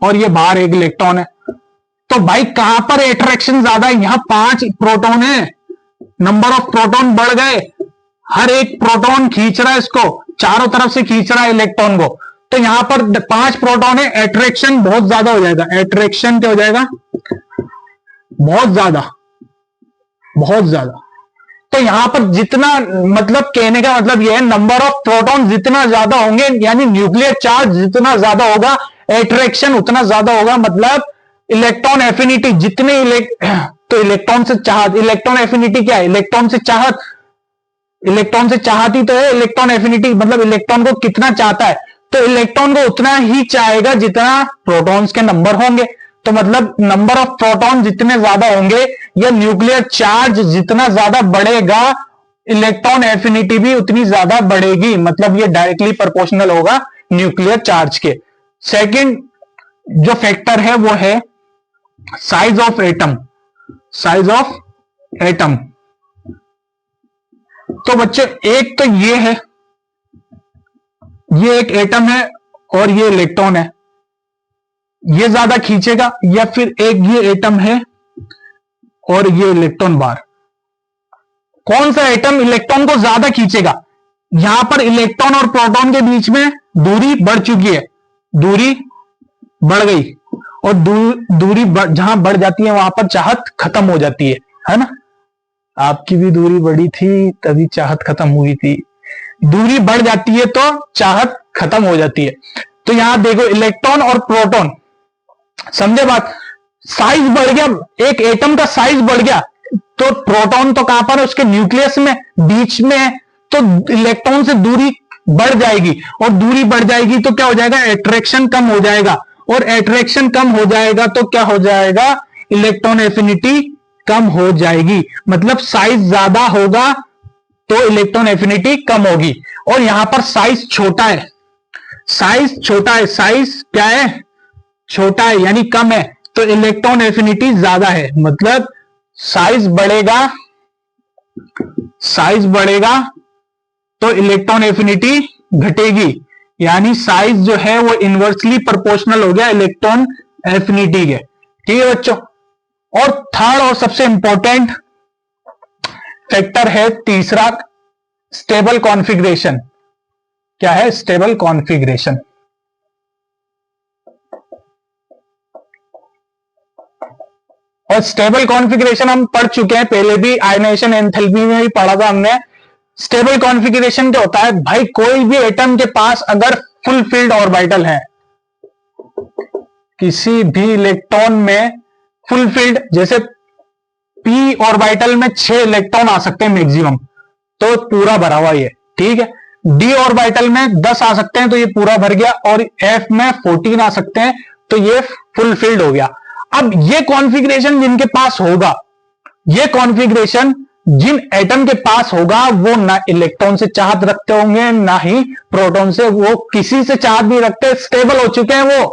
और ये बाहर एक इलेक्ट्रॉन है, तो भाई कहां पर अट्रैक्शन ज्यादा है? यहां 5 प्रोटॉन है, नंबर ऑफ प्रोटॉन बढ़ गए, हर एक प्रोटॉन खींच रहा है इसको, चारों तरफ से खींच रहा है इलेक्ट्रॉन को, तो यहां पर 5 प्रोटॉन है, अट्रैक्शन बहुत ज्यादा हो जाएगा। अट्रैक्शन क्या हो जाएगा? बहुत ज्यादा, बहुत ज्यादा। तो यहां पर जितना, मतलब कहने का मतलब यह है, नंबर ऑफ प्रोटॉन जितना ज्यादा होंगे यानी न्यूक्लियर चार्ज जितना ज्यादा होगा, अट्रैक्शन उतना ज्यादा होगा। मतलब इलेक्ट्रॉन एफिनिटी जितने तो इलेक्ट्रॉन से चाहत, इलेक्ट्रॉन एफिनिटी क्या है? इलेक्ट्रॉन से चाहत, इलेक्ट्रॉन से चाहती तो है इलेक्ट्रॉन एफिनिटी, मतलब इलेक्ट्रॉन को कितना चाहता है, तो इलेक्ट्रॉन को उतना ही चाहेगा जितना प्रोटॉन्स के नंबर होंगे। तो मतलब नंबर ऑफ प्रोटॉन जितने ज्यादा होंगे या न्यूक्लियर चार्ज जितना ज्यादा बढ़ेगा, इलेक्ट्रॉन एफिनिटी भी उतनी ज्यादा बढ़ेगी। मतलब ये डायरेक्टली प्रोपोर्शनल होगा न्यूक्लियर चार्ज के। सेकंड जो फैक्टर है वो है size of atom, size of atom. तो बच्चे एक तो ये है, ये एक एटम है और ये इलेक्ट्रॉन है, ये ज्यादा खींचेगा, या फिर एक ये एटम है और ये इलेक्ट्रॉन बाहर, कौन सा एटम इलेक्ट्रॉन को ज्यादा खींचेगा? यहां पर इलेक्ट्रॉन और प्रोटॉन के बीच में दूरी बढ़ चुकी है, दूरी बढ़ गई, और दूरी जहां बढ़ जाती है वहां पर चाहत खत्म हो जाती है ना? आपकी भी दूरी बढ़ी थी तभी चाहत खत्म हुई थी, दूरी बढ़ जाती है तो चाहत खत्म हो जाती है। तो यहां देखो इलेक्ट्रॉन और प्रोटॉन, समझे बात? साइज बढ़ गया, एक एटम का साइज बढ़ गया, तो प्रोटॉन तो कहां पर है? उसके न्यूक्लियस में, बीच में है, तो इलेक्ट्रॉन से दूरी बढ़ जाएगी, और दूरी बढ़ जाएगी तो क्या हो जाएगा? अट्रैक्शन कम हो जाएगा, और अट्रैक्शन कम हो जाएगा तो क्या हो जाएगा, इलेक्ट्रॉन एफिनिटी कम हो जाएगी। मतलब साइज ज्यादा होगा तो इलेक्ट्रॉन एफिनिटी कम होगी। और यहां पर साइज छोटा है, साइज छोटा है, साइज क्या है, छोटा है यानी कम है, तो इलेक्ट्रॉन एफिनिटी ज्यादा है। मतलब साइज बढ़ेगा, साइज बढ़ेगा तो इलेक्ट्रॉन एफिनिटी घटेगी, यानी साइज जो है वो इनवर्सली प्रोपोर्शनल हो गया इलेक्ट्रॉन एफिनिटी के। ठीक है बच्चों। और थर्ड और सबसे इंपॉर्टेंट फैक्टर है तीसरा, स्टेबल कॉन्फ़िगरेशन। क्या है, स्टेबल कॉन्फ़िगरेशन। और स्टेबल कॉन्फ़िगरेशन हम पढ़ चुके हैं पहले भी, आयनाइजेशन एंथैल्पी में भी पढ़ा था हमने। स्टेबल कॉन्फ़िगरेशन क्या होता है भाई, कोई भी एटम के पास अगर फुल फील्ड ऑर्बिटल है, किसी भी इलेक्ट्रॉन में फुल फील्ड, जैसे पी ऑर्बिटल में 6 इलेक्ट्रॉन आ सकते हैं मैक्सिमम, तो पूरा भरा हुआ ये। ठीक है। डी ऑर्बिटल में 10 आ सकते हैं तो ये पूरा भर गया, और एफ में 14 आ सकते हैं तो ये फुल फील्ड हो गया। अब ये कॉन्फ़िगरेशन जिनके पास होगा, ये कॉन्फ़िगरेशन जिन एटम के पास होगा, वो ना इलेक्ट्रॉन से चाहत रखते होंगे ना ही प्रोटॉन से, वो किसी से चाहत नहीं रखते, स्टेबल हो चुके हैं।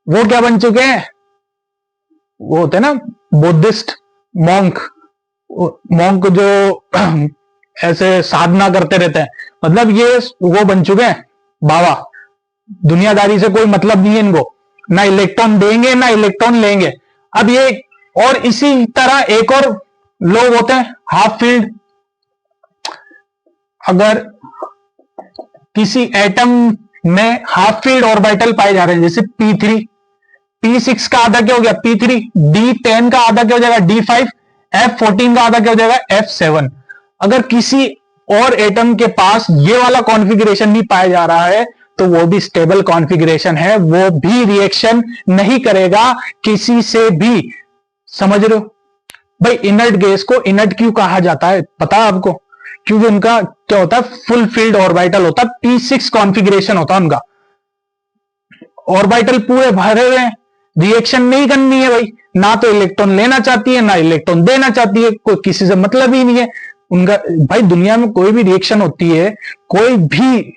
वो क्या बन चुके हैं, वो होते हैं ना बुद्धिस्ट मॉन्क, मॉन्क जो ऐसे साधना करते रहते हैं, मतलब ये वो बन चुके हैं बाबा, दुनियादारी से कोई मतलब नहीं है इनको, ना इलेक्ट्रॉन देंगे ना इलेक्ट्रॉन लेंगे। अब ये, और इसी तरह एक और लोग होते हैं हाफ फील्ड। अगर किसी एटम में हाफ फील्ड ऑर्बिटल पाए जा रहे हैं, जैसे P3, P6 का आधा क्या हो गया P3, D10 का आधा क्या हो जाएगा D5, F14 का आधा क्या हो जाएगा F7। अगर किसी और एटम के पास ये वाला कॉन्फ़िगरेशन नहीं पाया जा रहा है तो वो भी स्टेबल कॉन्फ़िगरेशन है, वो भी रिएक्शन नहीं करेगा किसी से भी। समझ रहे हो भाई। इनर्ट गैस को इनर्ट क्यों कहा जाता है पता है आपको, क्योंकि उनका क्या होता है, फुल फील्ड ऑर्बिटल होता है, P6 कॉन्फ़िगरेशन होता है उनका, ऑर्बिटल पूरे भरे हुए हैं, रिएक्शन नहीं करनी है भाई, ना तो इलेक्ट्रॉन लेना चाहती है ना इलेक्ट्रॉन देना चाहती है, कोई किसी से मतलब ही नहीं है उनका। भाई दुनिया में कोई भी रिएक्शन होती है, कोई भी,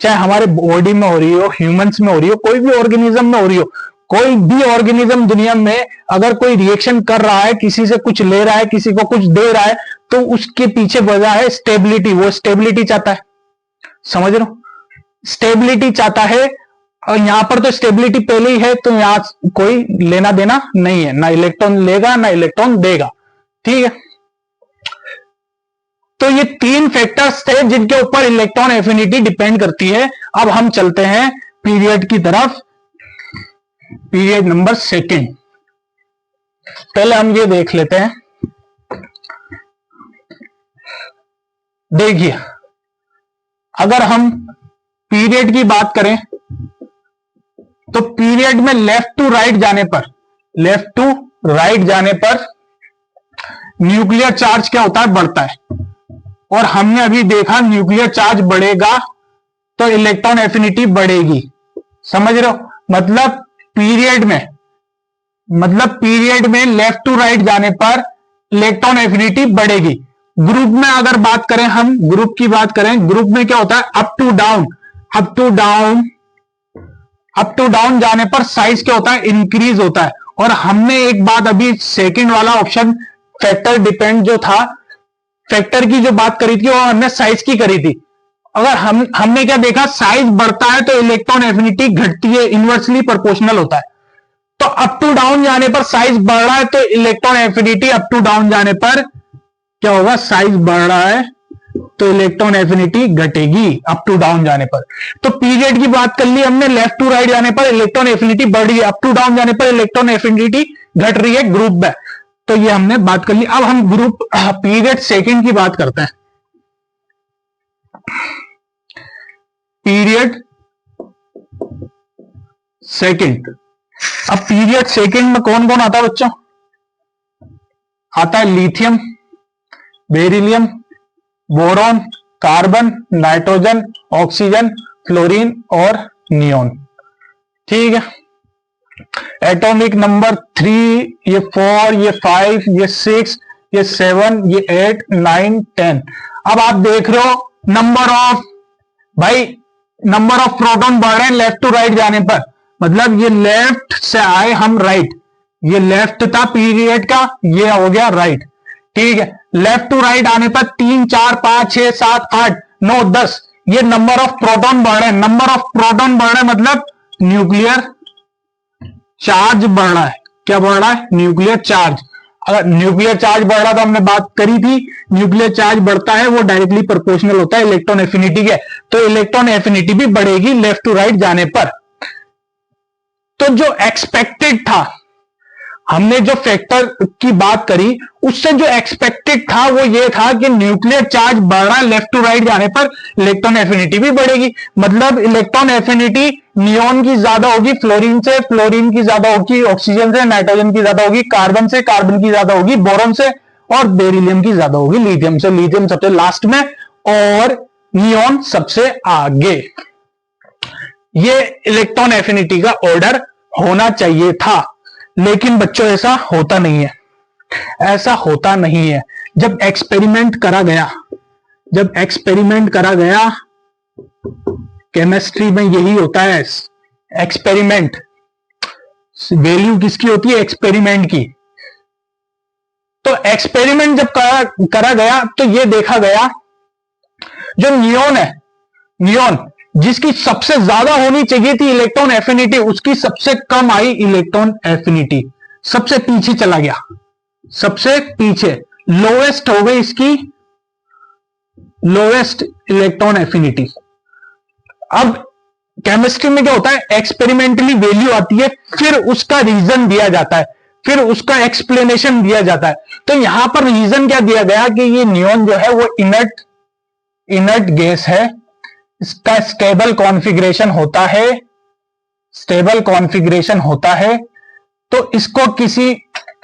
चाहे हमारे बॉडी में हो रही हो, ह्यूमंस में हो रही हो, कोई भी ऑर्गेनिज्म में हो रही हो, कोई भी ऑर्गेनिज्म दुनिया में अगर कोई रिएक्शन कर रहा है, किसी से कुछ ले रहा है, किसी को कुछ दे रहा है, तो उसके पीछे वजह है स्टेबिलिटी। वो स्टेबिलिटी चाहता है, समझ रहे हो, स्टेबिलिटी चाहता है। और यहां पर तो स्टेबिलिटी पहले ही है, तो यहां कोई लेना देना नहीं है, ना इलेक्ट्रॉन लेगा ना इलेक्ट्रॉन देगा। ठीक है। तो ये 3 फैक्टर्स थे जिनके ऊपर इलेक्ट्रॉन एफिनिटी डिपेंड करती है। अब हम चलते हैं पीरियड की तरफ, पीरियड नंबर 2। पहले हम ये देख लेते हैं। देखिए, अगर हम पीरियड की बात करें तो पीरियड में लेफ्ट टू राइट जाने पर, लेफ्ट टू राइट जाने पर न्यूक्लियर चार्ज क्या होता है, बढ़ता है। और हमने अभी देखा न्यूक्लियर चार्ज बढ़ेगा तो इलेक्ट्रॉन एफिनिटी बढ़ेगी। समझ रहे हो, मतलब पीरियड में लेफ्ट टू राइट जाने पर इलेक्ट्रॉन एफिनिटी बढ़ेगी। ग्रुप में अगर बात करें, हम ग्रुप की बात करें, ग्रुप में क्या होता है, up to down, up to down, up to down जाने पर साइज क्या होता है, इंक्रीज होता है। और हमने एक बात अभी सेकंड वाला ऑप्शन फैक्टर डिपेंड जो था, फैक्टर की जो बात करी थी वो हमने साइज की करी थी। अगर हमने क्या देखा, साइज बढ़ता है तो इलेक्ट्रॉन एफिनिटी घटती है, इनवर्सली प्रोपोर्शनल होता है। तो अप टू डाउन जाने पर साइज बढ़ रहा है तो electron affinity up to down जाने पर क्या होगा, साइज बढ़ रहा है तो इलेक्ट्रॉन एफिनिटी घटेगी अप टू डाउन जाने पर। तो पीरियड की बात कर ली हमने, लेफ्ट टू राइट जाने पर इलेक्ट्रॉन एफिनिटी बढ़ रही है, अप टू डाउन जाने पर इलेक्ट्रॉन एफिनिटी घट रही है ग्रुप में। तो ये हमने बात कर ली। अब हम ग्रुप पीरियड सेकंड की बात करते हैं। पीरियड सेकंड, अब पीरियड सेकंड में कौन कौन आता है बच्चों, आता है lithium, beryllium, boron, carbon, nitrogen, oxygen, fluorine और नियोन। ठीक है। एटॉमिक नंबर 3, ये 4, ये 5, ये 6, ये 7, ये 8, 9, 10। अब आप देख रहे हो नंबर ऑफ, भाई नंबर ऑफ प्रोटॉन बढ़ रहे हैं लेफ्ट टू राइट जाने पर, मतलब ये लेफ्ट से आए हम राइट, ये लेफ्ट था पीरियड का, ये हो गया राइट, ठीक है। लेफ्ट टू राइट आने पर 3, 4, 5, 6, 7, 8, 9, 10 ये नंबर ऑफ प्रोटॉन बढ़ रहे हैं। नंबर ऑफ प्रोटॉन बढ़ रहे हैं मतलब न्यूक्लियर चार्ज बढ़ रहा है। क्या बढ़ रहा है? Nuclear charge. अगर न्यूक्लियर चार्ज बढ़ रहा, तो हमने बात करी थी न्यूक्लियर चार्ज बढ़ता है वो डायरेक्टली प्रोपोर्शनल होता है इलेक्ट्रॉन एफिनिटी के, तो इलेक्ट्रॉन एफिनिटी भी बढ़ेगी लेफ्ट टू राइट जाने पर। तो जो एक्सपेक्टेड था, हमने जो फैक्टर की बात करी उससे जो एक्सपेक्टेड था वो ये था कि न्यूक्लियर चार्ज बढ़ रहा है लेफ्ट टू राइट जाने पर इलेक्ट्रॉन एफिनिटी भी बढ़ेगी, मतलब इलेक्ट्रॉन एफिनिटी नियोन की ज्यादा होगी फ्लोरीन से, फ्लोरीन की ज्यादा होगी ऑक्सीजन से, नाइट्रोजन की ज्यादा होगी कार्बन से, कार्बन की ज्यादा होगी बोरॉन से, और बेरिलियम की ज्यादा होगी लिथियम से, लिथियम सबसे लास्ट में और नियोन सबसे आगे। ये इलेक्ट्रॉन एफिनिटी का ऑर्डर होना चाहिए था, लेकिन बच्चों ऐसा होता नहीं है, ऐसा होता नहीं है। जब एक्सपेरिमेंट करा गया, केमिस्ट्री में यही होता है, एक्सपेरिमेंट। वैल्यू किसकी होती है? एक्सपेरिमेंट की। तो एक्सपेरिमेंट जब करा गया तो यह देखा गया जो नियोन है, नियोन जिसकी सबसे ज्यादा होनी चाहिए थी इलेक्ट्रॉन एफिनिटी, उसकी सबसे कम आई इलेक्ट्रॉन एफिनिटी, सबसे पीछे चला गया, सबसे पीछे लोएस्ट हो गई इसकी लोएस्ट इलेक्ट्रॉन एफिनिटी। अब केमिस्ट्री में क्या होता है? एक्सपेरिमेंटली वैल्यू आती है, फिर उसका रीजन दिया जाता है, फिर उसका एक्सप्लेनेशन दिया जाता है। तो यहां पर रीजन क्या दिया गया कि ये नियोन जो है वो इनर्ट गैस है, इसका स्टेबल कॉन्फ़िगरेशन होता है, स्टेबल कॉन्फ़िगरेशन होता है, तो इसको किसी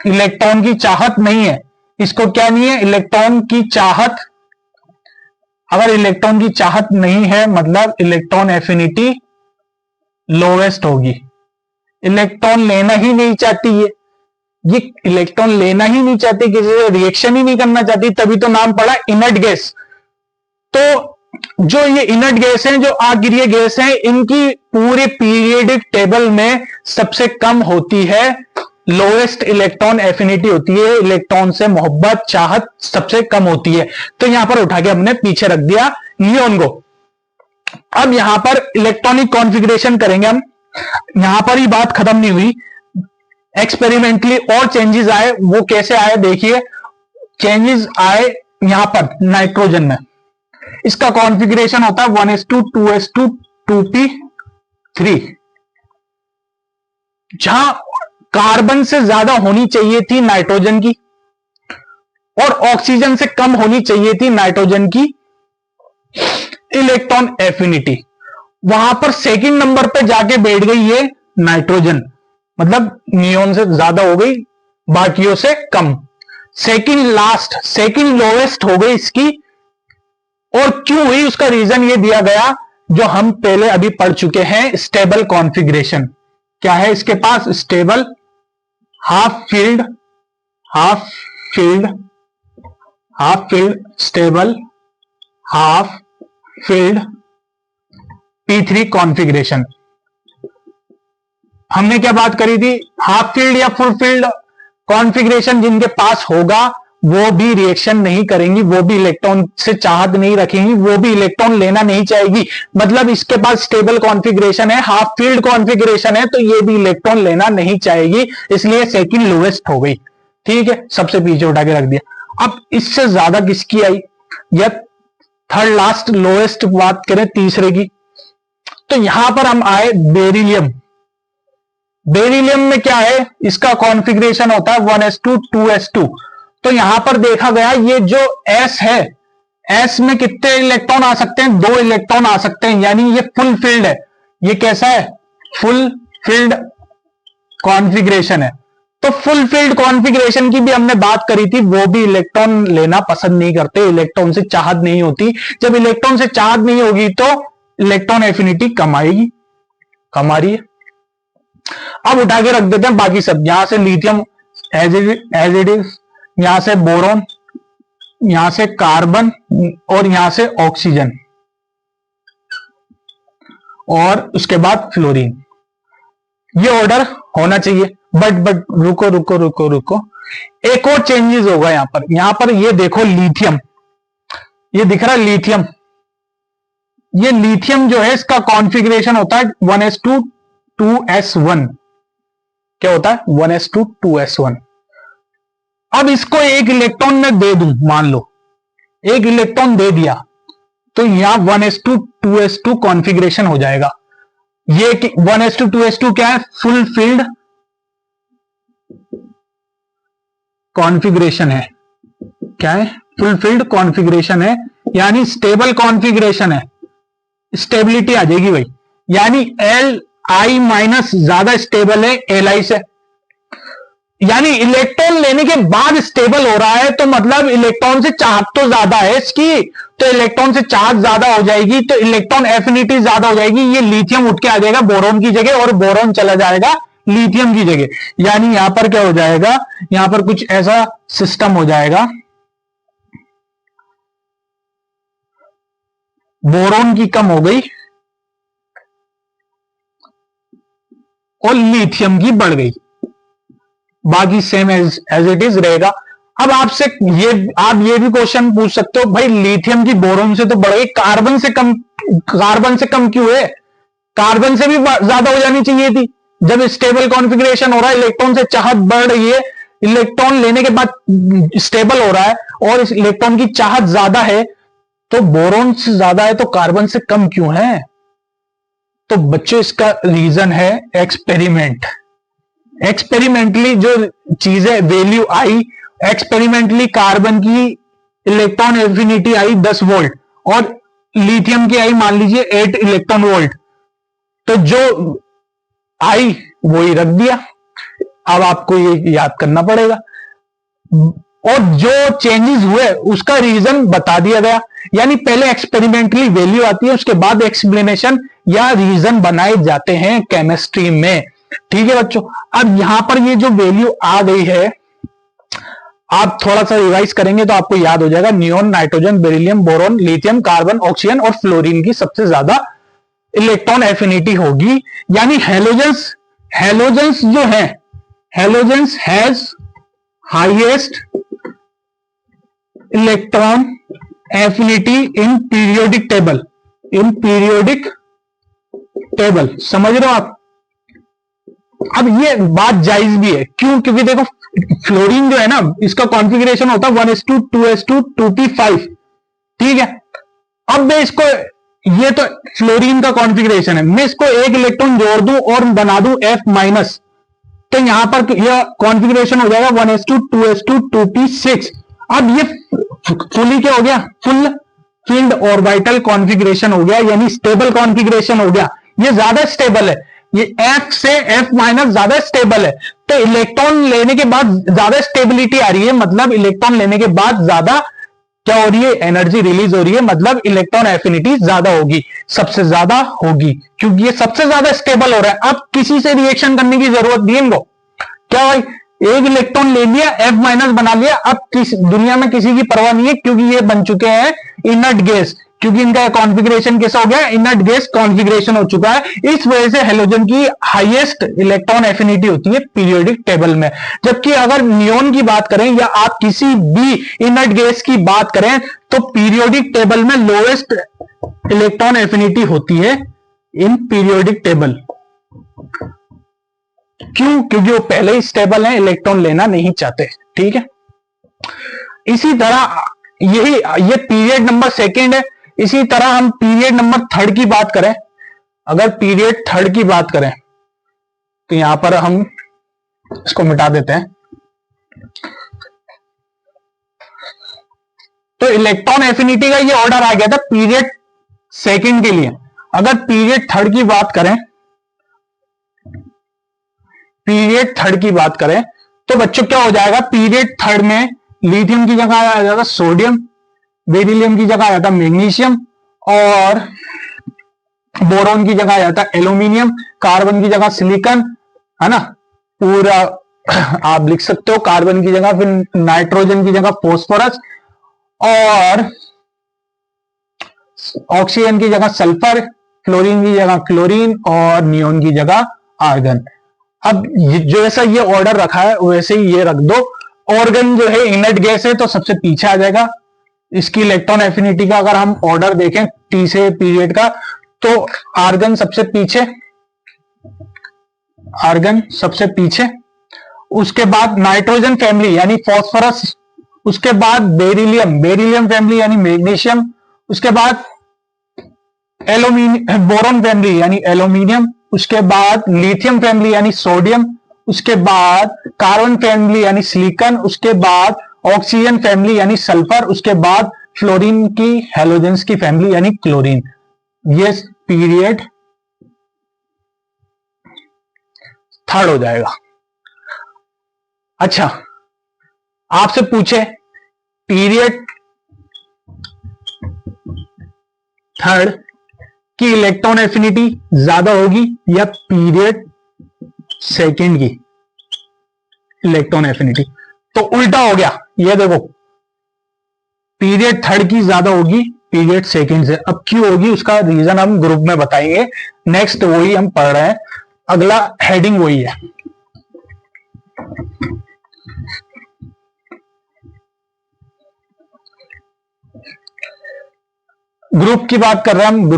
इलेक्ट्रॉन की चाहत नहीं है। इसको क्या नहीं है? इलेक्ट्रॉन की चाहत। अगर इलेक्ट्रॉन की चाहत नहीं है मतलब इलेक्ट्रॉन एफिनिटी लोवेस्ट होगी। इलेक्ट्रॉन लेना ही नहीं चाहती ये इलेक्ट्रॉन लेना ही नहीं चाहती, किसी से रिएक्शन ही नहीं करना चाहती, तभी तो नाम पड़ा इनर्ट गैस। तो जो ये इनर्ट गैस हैं, जो अग्रिय गैस हैं, इनकी पूरे पीरियोडिक टेबल में सबसे कम होती है, लोएस्ट इलेक्ट्रॉन एफिनिटी होती है, इलेक्ट्रॉन से मोहब्बत चाहत सबसे कम होती है। तो यहां पर उठा के हमने पीछे रख दिया नियोन को। अब यहां पर इलेक्ट्रॉनिक कॉन्फ़िगरेशन करेंगे हम, यहां पर ही बात खत्म नहीं हुई, एक्सपेरिमेंटली और चेंजेस आए। वो कैसे आए देखिए, चेंजेस आए यहां पर नाइट्रोजन में। इसका कॉन्फ़िगरेशन होता है 1s2 2s2 2p3, जहां कार्बन से ज्यादा होनी चाहिए थी नाइट्रोजन की और ऑक्सीजन से कम होनी चाहिए थी नाइट्रोजन की इलेक्ट्रॉन एफिनिटी। वहां पर सेकंड नंबर पे जाके बैठ गई ये नाइट्रोजन, मतलब नियोन से ज्यादा हो गई, बाकियों से कम। सेकंड लोवेस्ट हो गई इसकी। और क्यों हुई उसका रीजन ये दिया गया जो हम पहले अभी पढ़ चुके हैं, स्टेबल कॉन्फ़िगरेशन। क्या है इसके पास? Stable, half filled, stable, half filled P3 configuration. हमने क्या बात करी थी? हाफ फील्ड या फुल फील्ड कॉन्फ़िगरेशन जिनके पास होगा वो भी रिएक्शन नहीं करेंगी, वो भी इलेक्ट्रॉन से चाहत नहीं रखेंगी, वो भी इलेक्ट्रॉन लेना नहीं चाहेगी। मतलब इसके पास स्टेबल कॉन्फ़िगरेशन है, हाफ फील्ड कॉन्फ़िगरेशन है, तो ये भी इलेक्ट्रॉन लेना नहीं चाहेगी, इसलिए सेकंड लोवेस्ट हो गई। ठीक है, सबसे पीछे उठा के रख दिया। अब इससे ज्यादा किसकी आई? या थर्ड लास्ट लोएस्ट बात करें तीसरे की, तो यहां पर हम आए बेरिलियम। बेरिलियम में क्या है? इसका कॉन्फ़िगरेशन होता है 1s2 2s2। तो यहां पर देखा गया ये जो S है, S में कितने इलेक्ट्रॉन आ सकते हैं? 2 इलेक्ट्रॉन आ सकते हैं, यानी ये फुल फील्ड है। ये कैसा है? फुल फील्ड कॉन्फ़िगरेशन है। तो फुल फील्ड कॉन्फ़िगरेशन की भी हमने बात करी थी, वो भी इलेक्ट्रॉन लेना पसंद नहीं करते, इलेक्ट्रॉन से चाहत नहीं होती। जब इलेक्ट्रॉन से चाहत नहीं होगी तो इलेक्ट्रॉन एफिनिटी कम आएगी, कम आ रही है। अब उठा के रख देते हैं बाकी सब, यहां से लिथियम एज इट इज, यहां से बोरोन, यहां से कार्बन और यहां से ऑक्सीजन और उसके बाद फ्लोरीन। ये ऑर्डर होना चाहिए। बट रुको रुको रुको रुको, एक और चेंजेस होगा यहां पर ये देखो लिथियम, ये दिख रहा है लिथियम। ये लिथियम जो है इसका कॉन्फ़िगरेशन होता है 1s2 2s1। क्या होता है? 1s2 2s1। अब इसको एक इलेक्ट्रॉन में दे दूं, मान लो एक इलेक्ट्रॉन दे दिया, तो यहां 1s2 2s2 कॉन्फ़िगरेशन हो जाएगा। ये 1s2 2s2 क्या है? फुल फील्ड कॉन्फ़िगरेशन है। क्या है? फुल फील्ड कॉन्फ़िगरेशन है, यानी स्टेबल कॉन्फ़िगरेशन है। स्टेबिलिटी आ जाएगी भाई, यानी Li माइनस ज्यादा स्टेबल है Li से, यानी इलेक्ट्रॉन लेने के बाद स्टेबल हो रहा है, तो मतलब इलेक्ट्रॉन से चाहत तो ज्यादा है इसकी, तो इलेक्ट्रॉन से चाहत ज्यादा हो जाएगी, तो इलेक्ट्रॉन एफिनिटी ज्यादा हो जाएगी। ये लिथियम उठ के आ जाएगा बोरोन की जगह और बोरोन चला जाएगा लिथियम की जगह। यानी यहां पर क्या हो जाएगा? यहां पर कुछ ऐसा सिस्टम हो जाएगा, बोरोन की कम हो गई और लिथियम की बढ़ गई, बाकी सेम एज इट इज रहेगा। अब आपसे आप ये भी क्वेश्चन पूछ सकते हो, भाई लिथियम की बोरोन से तो बढ़ गई, कार्बन से कम क्यों है? कार्बन से भी ज्यादा हो जानी चाहिए थी। जब स्टेबल कॉन्फ़िगरेशन हो रहा है, इलेक्ट्रॉन से चाहत बढ़ रही है, इलेक्ट्रॉन लेने के बाद स्टेबल हो रहा है और इस इलेक्ट्रॉन की चाहत ज्यादा है, तो बोरोन से ज्यादा है तो कार्बन से कम क्यों है? तो बच्चों इसका रीजन है एक्सपेरिमेंट। एक्सपेरिमेंटली जो चीजें वैल्यू आई, एक्सपेरिमेंटली कार्बन की इलेक्ट्रॉन एफिनिटी आई 10 वोल्ट और लिथियम की आई मान लीजिए 8 इलेक्ट्रॉन वोल्ट, तो जो आई वो ही रख दिया। अब आपको ये याद करना पड़ेगा, और जो चेंजेस हुए उसका रीजन बता दिया गया। यानी पहले एक्सपेरिमेंटली वैल्यू आती है, उसके बाद एक्सप्लेनेशन या रीजन बनाए जाते हैं केमिस्ट्री में। ठीक है बच्चों, अब यहां पर ये जो वैल्यू आ गई है, आप थोड़ा सा रिवाइज करेंगे तो आपको याद हो जाएगा। Neon, nitrogen, beryllium, boron, lithium, carbon, oxygen और फ्लोरीन की सबसे ज्यादा इलेक्ट्रॉन एफिनिटी होगी। यानी हेलोजेंस जो है, halogens has highest electron affinity in periodic table. समझ रहे हो आप? अब ये बात जायज भी है, क्यों? क्योंकि देखो फ्लोरीन जो है ना, इसका कॉन्फ़िगरेशन होता है 1s2 2s2 2p5। ठीक है, अब मैं इसको, ये तो फ्लोरीन का कॉन्फ़िगरेशन है, मैं इसको एक इलेक्ट्रॉन जोड़ दूं और बना दूं F माइनस, तो यहां पर यह कॉन्फ़िगरेशन हो जाएगा 1s2 2s2 2p6। अब ये फुली क्या हो गया? फुल फील्ड ऑर्बिटल कॉन्फ़िगरेशन हो गया, यानी स्टेबल कॉन्फ़िगरेशन हो गया। ये ज्यादा स्टेबल है, ये F से F माइनस ज्यादा स्टेबल है, तो इलेक्ट्रॉन लेने के बाद ज्यादा स्टेबिलिटी आ रही है, मतलब इलेक्ट्रॉन लेने के बाद ज्यादा क्या हो रही है? एनर्जी रिलीज हो रही है, मतलब इलेक्ट्रॉन एफिनिटी ज्यादा होगी, सबसे ज्यादा होगी, क्योंकि ये सबसे ज्यादा स्टेबल हो रहा है। अब किसी से रिएक्शन करने की जरूरत नहीं है इनको। क्या भाई, एक इलेक्ट्रॉन ले लिया, F माइनस बना लिया, अब दुनिया में किसी की परवाह नहीं है, क्योंकि ये बन चुके हैं इनर्ट गैस, क्योंकि इनका कॉन्फ़िगरेशन कैसा हो गया? इनर्ट गैस कॉन्फ़िगरेशन हो चुका है। इस वजह से हेलोजन की हाईएस्ट इलेक्ट्रॉन एफिनिटी होती है पीरियोडिक टेबल में। जबकि अगर नियोन की बात करें या आप किसी भी इनर्ट गैस की बात करें, तो पीरियोडिक टेबल में लोएस्ट इलेक्ट्रॉन एफिनिटी होती है इन पीरियोडिक टेबल। क्यों? क्योंकि वो पहले ही स्टेबल है, इलेक्ट्रॉन लेना नहीं चाहते। ठीक है, इसी तरह ये पीरियड नंबर सेकंड है। इसी तरह हम पीरियड नंबर थर्ड की बात करें, अगर पीरियड थर्ड की बात करें तो यहां पर हम इसको मिटा देते हैं। तो इलेक्ट्रॉन एफिनिटी का ये ऑर्डर आ गया था पीरियड सेकंड के लिए। अगर पीरियड थर्ड की बात करें, तो बच्चों क्या हो जाएगा? पीरियड थर्ड में लिथियम की जगह आ जाएगा सोडियम, बेरिलियम की जगह आ जाता मैग्नीशियम, और बोरोन की जगह आ जाता एल्यूमिनियम, कार्बन की जगह सिलिकॉन, है ना, पूरा आप लिख सकते हो कार्बन की जगह फिर नाइट्रोजन की जगह फॉस्फोरस, और ऑक्सीजन की जगह सल्फर, फ्लोरीन की जगह क्लोरीन, और नियोन की जगह आर्गन। अब जैसा ये ऑर्डर रखा है वैसे ही ये रख दो। ऑर्गन जो है इनर्ट गैस है तो सबसे पीछे आ जाएगा। इसकी इलेक्ट्रॉन एफिनिटी का अगर हम ऑर्डर देखें टी से पीरियड का, तो आर्गन सबसे पीछे, आर्गन सबसे पीछे, उसके बाद नाइट्रोजन फैमिली यानी फॉस्फोरस, उसके बाद बेरिलियम, बेरिलियम फैमिली यानी मैग्नीशियम, उसके बाद एल्यूमिनियम, बोरॉन फैमिली यानी एल्यूमिनियम, उसके बाद लिथियम फैमिली यानी सोडियम, उसके बाद कार्बन फैमिली यानी सिलिकॉन, उसके बाद ऑक्सीजन फैमिली यानी सल्फर, उसके बाद फ्लोरीन की हैलोजेंस की फैमिली यानी क्लोरीन। ये पीरियड थर्ड हो जाएगा। अच्छा, आपसे पूछे पीरियड थर्ड की इलेक्ट्रॉन एफिनिटी ज्यादा होगी या पीरियड सेकंड की इलेक्ट्रॉन एफिनिटी, तो उल्टा हो गया। ये देखो, पीरियड थर्ड की ज्यादा होगी पीरियड सेकंड से। अब क्यों होगी उसका रीजन हम ग्रुप में बताएंगे। नेक्स्ट वही हम पढ़ रहे हैं, अगला हेडिंग वही है। ग्रुप की बात कर रहे हैं हम।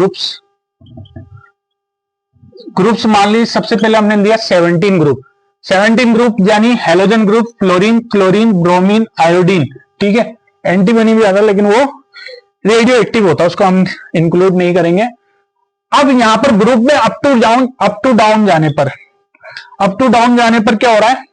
ग्रुप्स मान लीजिए सबसे पहले हमने दिया 17 ग्रुप। 17 ग्रुप यानी halogen group, fluorine, chlorine, bromine, iodine. ठीक है, एंटीमनी भी आता है लेकिन वो रेडियो एक्टिव होता है, उसको हम इंक्लूड नहीं करेंगे। अब यहां पर ग्रुप में अप टू डाउन जाने पर, अप टू डाउन जाने पर क्या हो रहा है,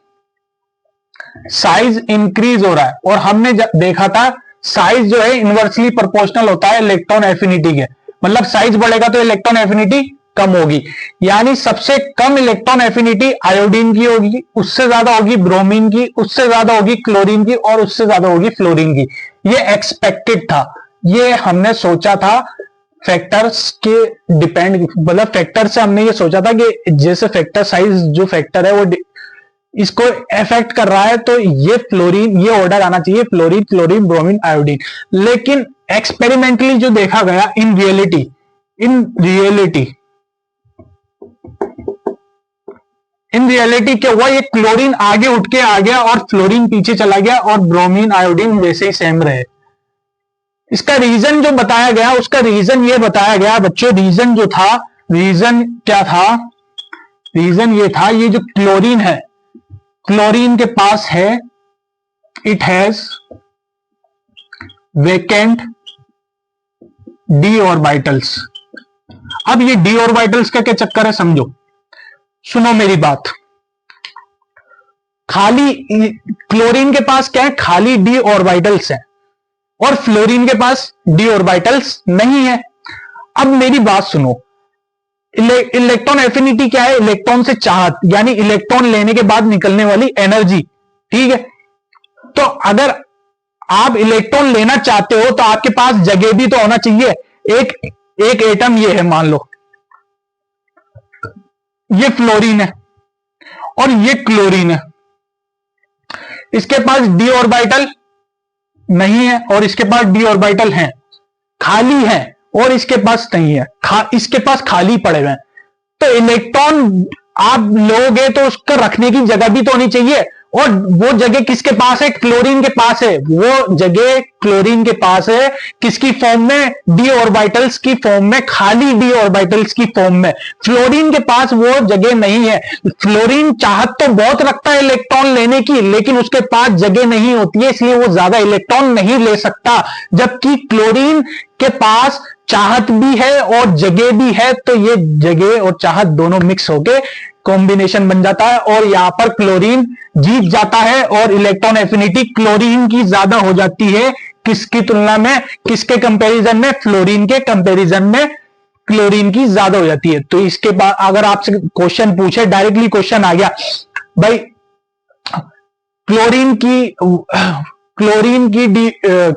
साइज इंक्रीज हो रहा है। और हमने देखा था साइज जो है इनवर्सली प्रोपोर्शनल होता है इलेक्ट्रॉन एफिनिटी के, मतलब साइज बढ़ेगा तो इलेक्ट्रॉन एफिनिटी कम होगी। यानी सबसे कम इलेक्ट्रॉन एफिनिटी आयोडीन की होगी, उससे ज्यादा होगी ब्रोमीन की, उससे ज्यादा होगी क्लोरीन की, और उससे ज्यादा होगी फ्लोरीन की। ये एक्सपेक्टेड था, ये हमने सोचा था फैक्टर्स के डिपेंड, मतलब फैक्टर से हमने ये सोचा था कि जैसे फैक्टर साइज जो फैक्टर है वो इसको इफेक्ट कर रहा है, तो ये फ्लोरीन, ये ऑर्डर आना चाहिए फ्लोरीन, क्लोरीन, ब्रोमीन, आयोडीन। लेकिन एक्सपेरिमेंटली जो देखा गया, इन रियलिटी क्या हुआ, ये क्लोरीन आगे उठ के आ गया और फ्लोरीन पीछे चला गया और ब्रोमीन आयोडीन वैसे ही सेम रहे। इसका रीजन जो बताया गया, उसका रीजन ये बताया गया बच्चों, रीजन जो था, रीजन क्या था, रीजन ये था, ये जो क्लोरीन है, क्लोरीन के पास है, it has vacant D orbitals. अब ये डी ऑर्बिटल्स का क्या चक्कर है समझो, सुनो मेरी बात। खाली क्लोरीन के पास क्या है, खाली डी ऑर्बिटल्स है, और फ्लोरीन के पास डी ऑर्बिटल्स नहीं है। अब मेरी बात सुनो, इलेक्ट्रॉन एफिनिटी क्या है, इलेक्ट्रॉन से चाहत, यानी इलेक्ट्रॉन लेने के बाद निकलने वाली एनर्जी। ठीक है, तो अगर आप इलेक्ट्रॉन लेना चाहते हो तो आपके पास जगह भी तो होना चाहिए। एक एटम ये है, मान लो ये फ्लोरीन है और ये क्लोरीन है, इसके पास डी ऑर्बिटल नहीं है और इसके पास डी ऑर्बिटल है, खाली है, और इसके पास नहीं है, इसके पास खाली पड़े हुए हैं। तो इलेक्ट्रॉन आप लोगे तो उसका रखने की जगह भी तो होनी चाहिए, और वो जगह किसके पास है, क्लोरीन के पास है। वो जगह क्लोरीन के पास है, किसकी फॉर्म में, डी ऑर्बिटल्स की फॉर्म में, खाली डी ऑर्बिटल्स की फॉर्म में। फ्लोरीन के पास वो जगह नहीं है। फ्लोरीन चाहत तो बहुत रखता है इलेक्ट्रॉन लेने की, लेकिन उसके पास जगह नहीं होती है, इसलिए वो ज्यादा इलेक्ट्रॉन नहीं ले सकता। जबकि क्लोरीन के पास चाहत भी है और जगह भी है, तो ये जगह और चाहत दोनों मिक्स होके कॉम्बिनेशन बन जाता है, और यहां पर क्लोरीन जीत जाता है, और इलेक्ट्रॉन एफिनिटी क्लोरीन की ज्यादा हो जाती है। किसकी तुलना में, किसके कंपैरिजन में, फ्लोरीन के कंपैरिजन में क्लोरीन की ज्यादा हो जाती है। तो इसके बाद अगर आपसे क्वेश्चन पूछे, डायरेक्टली क्वेश्चन आ गया भाई, क्लोरीन की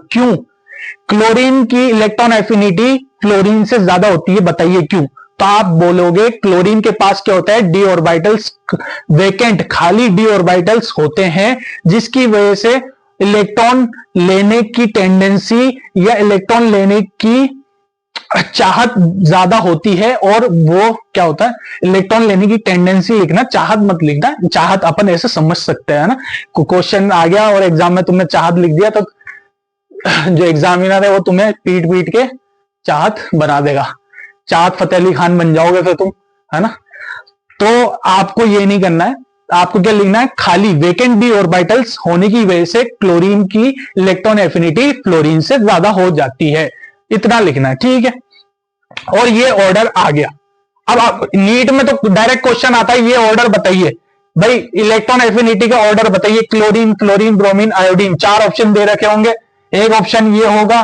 क्यों क्लोरीन की इलेक्ट्रॉन एफिनिटी फ्लोरीन से ज्यादा होती है, बताइए क्यों। तो आप बोलोगे क्लोरीन के पास क्या होता है, डी ऑर्बिटल्स, वेकेंट खाली डी ऑर्बिटल्स होते हैं, जिसकी वजह से इलेक्ट्रॉन लेने की टेंडेंसी या इलेक्ट्रॉन लेने की चाहत ज्यादा होती है। और वो क्या होता है, इलेक्ट्रॉन लेने की टेंडेंसी लिखना, चाहत मत लिखना। चाहत अपन ऐसे समझ सकते हैं ना, क्वेश्चन आ गया और एग्जाम में तुमने चाहत लिख दिया तो जो एग्जामिनर है वो तुम्हें पीट पीट के चाहत बना देगा, चाहत फतेह अली खान बन जाओगे फिर तुम, है ना। तो आपको ये नहीं करना है, आपको क्या लिखना है, खाली वेकेंट डी ऑर्बिटल्स होने की वजह से क्लोरीन की इलेक्ट्रॉन एफिनिटी फ्लोरीन से ज्यादा हो जाती है, इतना लिखना है, ठीक है। और ये ऑर्डर आ गया। अब आप नीट में तो डायरेक्ट क्वेश्चन आता है, ये ऑर्डर बताइए भाई, इलेक्ट्रॉन एफिनिटी का ऑर्डर बताइए, chlorine, fluorine, bromine, iodine, 4 option दे रखे होंगे। एक ऑप्शन ये होगा,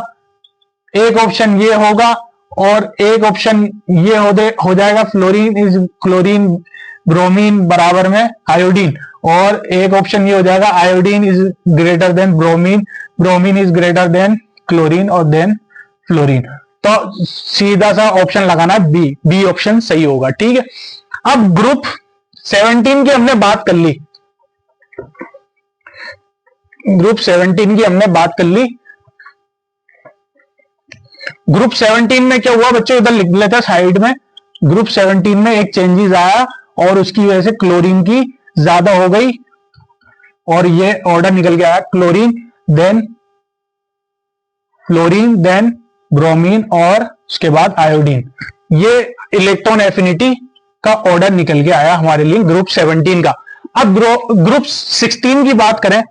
एक ऑप्शन ये होगा और एक ऑप्शन ये हो जाएगा, फ्लोरीन इज क्लोरीन, ब्रोमीन बराबर में आयोडीन, और एक ऑप्शन ये हो जाएगा, iodine is greater than bromine, bromine is greater than chlorine और देन फ्लोरीन। तो सीधा सा ऑप्शन लगाना है बी, बी ऑप्शन सही होगा, ठीक है। अब ग्रुप 17 की हमने बात कर ली, ग्रुप 17 की हमने बात कर ली। ग्रुप 17 में क्या हुआ बच्चों, इधर लिख लेते हैं साइड में। ग्रुप 17 में एक चेंजेस आया और उसकी वजह से क्लोरीन की ज्यादा हो गई और ये ऑर्डर निकल के आया, chlorine then fluorine then bromine और उसके बाद आयोडीन। ये इलेक्ट्रॉन एफिनिटी का ऑर्डर निकल के आया हमारे लिए ग्रुप 17 का। अब ग्रुप 16 की बात करें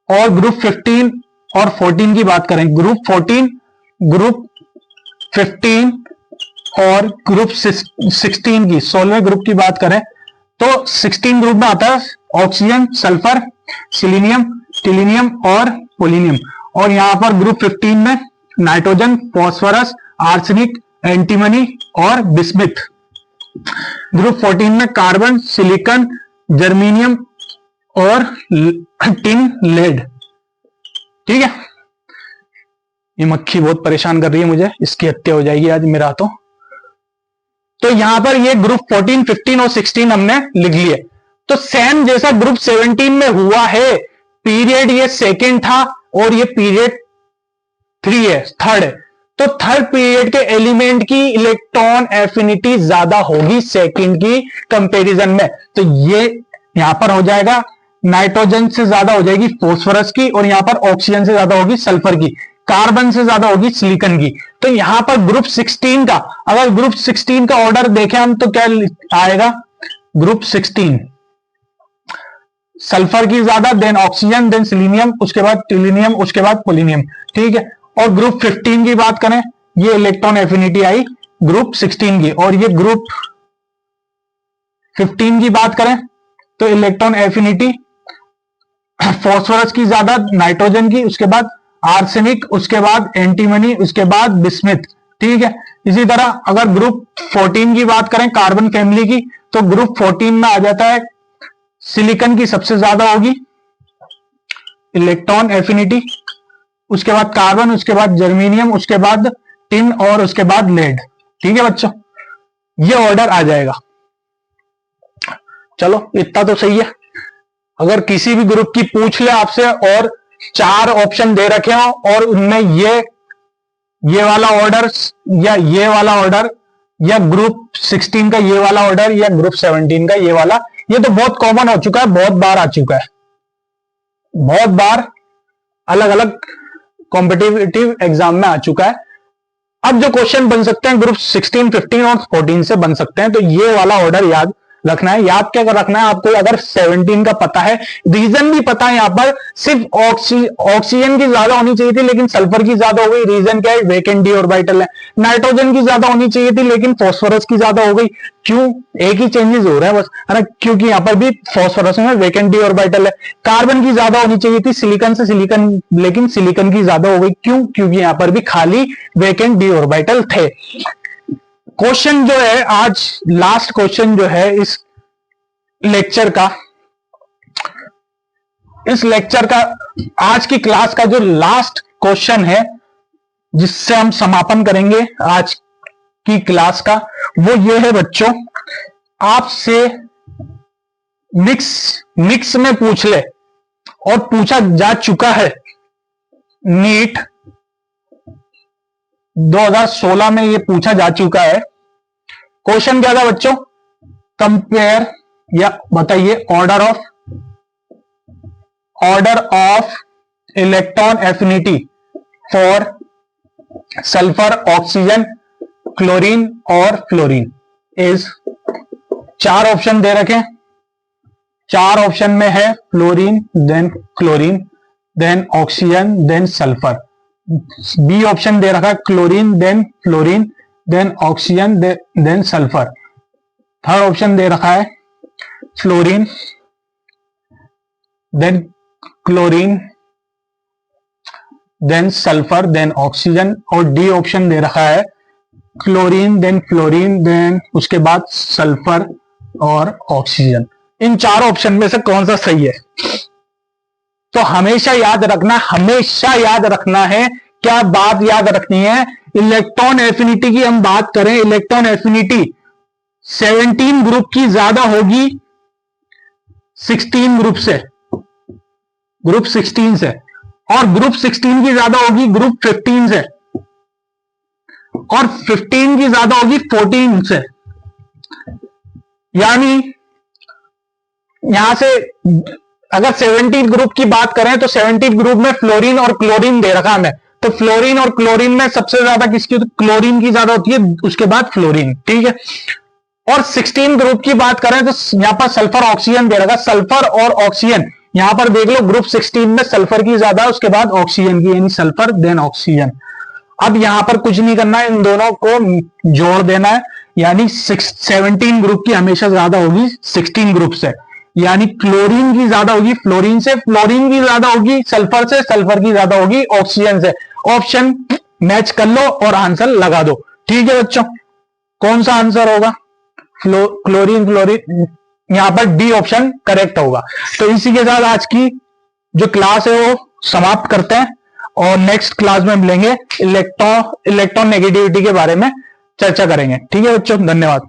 और ग्रुप 15 और 14 की बात करें, ग्रुप 14, ग्रुप 15 और ग्रुप 16 की 16वें ग्रुप की बात करें तो 16 ग्रुप में आता है ऑक्सीजन, सल्फर, सिलीनियम, टिलिनियम और पोलिनियम। और यहां पर ग्रुप 15 में नाइट्रोजन, फॉस्फोरस, आर्सेनिक, एंटीमनी और बिस्मिथ। ग्रुप 14 में कार्बन, सिलिकॉन, जर्मेनियम और टिन, लेड, ठीक है। ये मक्खी बहुत परेशान कर रही है मुझे, इसकी हत्या हो जाएगी आज मेरा तो यहां पर ये ग्रुप 14, 15 और 16 हमने लिख लिए। तो सेम जैसा ग्रुप 17 में हुआ है, पीरियड ये सेकेंड था और ये पीरियड 3 है, थर्ड है। तो थर्ड पीरियड के एलिमेंट की इलेक्ट्रॉन एफिनिटी ज्यादा होगी सेकेंड की कंपैरिजन में। तो ये यहां पर हो जाएगा, नाइट्रोजन से ज्यादा हो जाएगी फॉस्फोरस की, और यहां पर ऑक्सीजन से ज्यादा होगी सल्फर की, कार्बन से ज्यादा होगी सिलिकॉन की। तो यहां पर ग्रुप 16 का, अगर ग्रुप 16 का ऑर्डर देखें हम तो क्या आएगा, ग्रुप 16 सल्फर की ज्यादा, देन ऑक्सीजन, देन सिलीनियम, उसके बाद टिलिनियम, उसके बाद पोलिनियम, ठीक है। और ग्रुप 15 की बात करें, ये इलेक्ट्रॉन एफिनिटी आई ग्रुप 16 की। और ये ग्रुप 15 की बात करें तो इलेक्ट्रॉन एफिनिटी फॉस्फोरस की ज्यादा, नाइट्रोजन की, उसके बाद आर्सेनिक, उसके बाद एंटीमनी, उसके बाद बिस्मिथ, ठीक है। इसी तरह अगर ग्रुप 14 की बात करें कार्बन फैमिली की, तो ग्रुप 14 में आ जाता है सिलिकॉन की सबसे ज्यादा होगी इलेक्ट्रॉन एफिनिटी, उसके बाद कार्बन, उसके बाद जर्मेनियम, उसके बाद टिन और उसके बाद लेड, ठीक है बच्चों। ये ऑर्डर आ जाएगा। चलो इतना तो सही है। अगर किसी भी ग्रुप की पूछ ले आपसे और 4 ऑप्शन दे रखे हो और उनमें ये वाला ऑर्डर या ये वाला ऑर्डर या ग्रुप 16 का ये वाला ऑर्डर या ग्रुप 17 का ये वाला, ये तो बहुत कॉमन हो चुका है, बहुत बार आ चुका है, बहुत बार अलग अलग कॉम्पिटिटिव एग्जाम में आ चुका है। अब जो क्वेश्चन बन सकते हैं ग्रुप 16, 15 और 14 से बन सकते हैं, तो ये वाला ऑर्डर याद रखना है। याद क्या रखना है आपको, अगर 17 का पता है, रीजन भी पता है, यहां पर सिर्फ ऑक्सीजन की ज्यादा होनी चाहिए थी लेकिन सल्फर की ज्यादा हो गई, रीजन क्या है, वेकेंट डी ऑर्बिटल है। नाइट्रोजन की ज्यादा होनी चाहिए थी लेकिन फॉस्फोरस की ज्यादा हो गई, क्यों, एक ही चेंजेस हो रहा है बस, है ना, क्योंकि यहां पर भी फॉस्फोरस में वेकेंट डी ऑर्बिटल है। कार्बन की ज्यादा होनी चाहिए थी सिलिकॉन से, सिलिकॉन लेकिन सिलिकॉन की ज्यादा हो गई, क्यों, क्योंकि यहां पर भी खाली वेकेंट डी ऑर्बिटल थे। क्वेश्चन जो है आज लास्ट क्वेश्चन जो है इस लेक्चर का, आज की क्लास का जो लास्ट क्वेश्चन है जिससे हम समापन करेंगे आज की क्लास का, वो ये है बच्चों, आपसे मिक्स में पूछ ले, और पूछा जा चुका है नीट 2016 में, ये पूछा जा चुका है। क्वेश्चन क्या था बच्चों? कंपेयर, या बताइए, order of electron affinity for sulphur, oxygen, chlorine और फ्लोरीन इज, 4 ऑप्शन दे रखे, 4 ऑप्शन में है fluorine, then chlorine, then oxygen, then sulphur. B option दे रखा है chlorine, then fluorine, then oxygen, then sulphur. Third option दे रखा है fluorine, then chlorine, then sulphur, then oxygen. और डी ऑप्शन दे रखा है क्लोरीन, देन फ्लोरीन, देन उसके बाद सल्फर और ऑक्सीजन। इन 4 ऑप्शन में से कौन सा सही है? तो हमेशा याद रखना है, क्या बात याद रखनी है? इलेक्ट्रॉन एफिनिटी की हम बात करें, इलेक्ट्रॉन एफिनिटी 17 ग्रुप की ज्यादा होगी 16 ग्रुप से, ग्रुप 16 से, और ग्रुप 16 की ज्यादा होगी ग्रुप 15 से, और 15 की ज्यादा होगी 14 से। यानी यहां से अगर 17 ग्रुप की बात करें तो 17 ग्रुप में फ्लोरीन और क्लोरीन दे रखा हमें, तो फ्लोरीन और क्लोरीन में सबसे ज्यादा किसकी? क्लोरीन की ज्यादा होती है, उसके बाद फ्लोरीन, ठीक है। और 16 ग्रुप की बात करें तो यहां पर सल्फर, ऑक्सीजन दे रखा, सल्फर और ऑक्सीजन, यहां पर देख लो ग्रुप 16 में सल्फर की ज्यादा, उसके बाद ऑक्सीजन की, यानी सल्फर देन ऑक्सीजन। अब यहां पर कुछ नहीं करना है, इन दोनों को जोड़ देना है, यानी 17 ग्रुप की हमेशा ज्यादा होगी 16 ग्रुप से, यानी क्लोरीन की ज्यादा होगी फ्लोरीन से, फ्लोरीन की ज्यादा होगी सल्फर से, सल्फर की ज्यादा होगी ऑक्सीजन से। ऑप्शन मैच कर लो और आंसर लगा दो, ठीक है बच्चों। कौन सा आंसर होगा? क्लोरीन, यहां पर डी ऑप्शन करेक्ट होगा। तो इसी के साथ आज की जो क्लास है वो समाप्त करते हैं, और नेक्स्ट क्लास में मिलेंगे, इलेक्ट्रॉन नेगेटिविटी के बारे में चर्चा करेंगे, ठीक है बच्चों, धन्यवाद।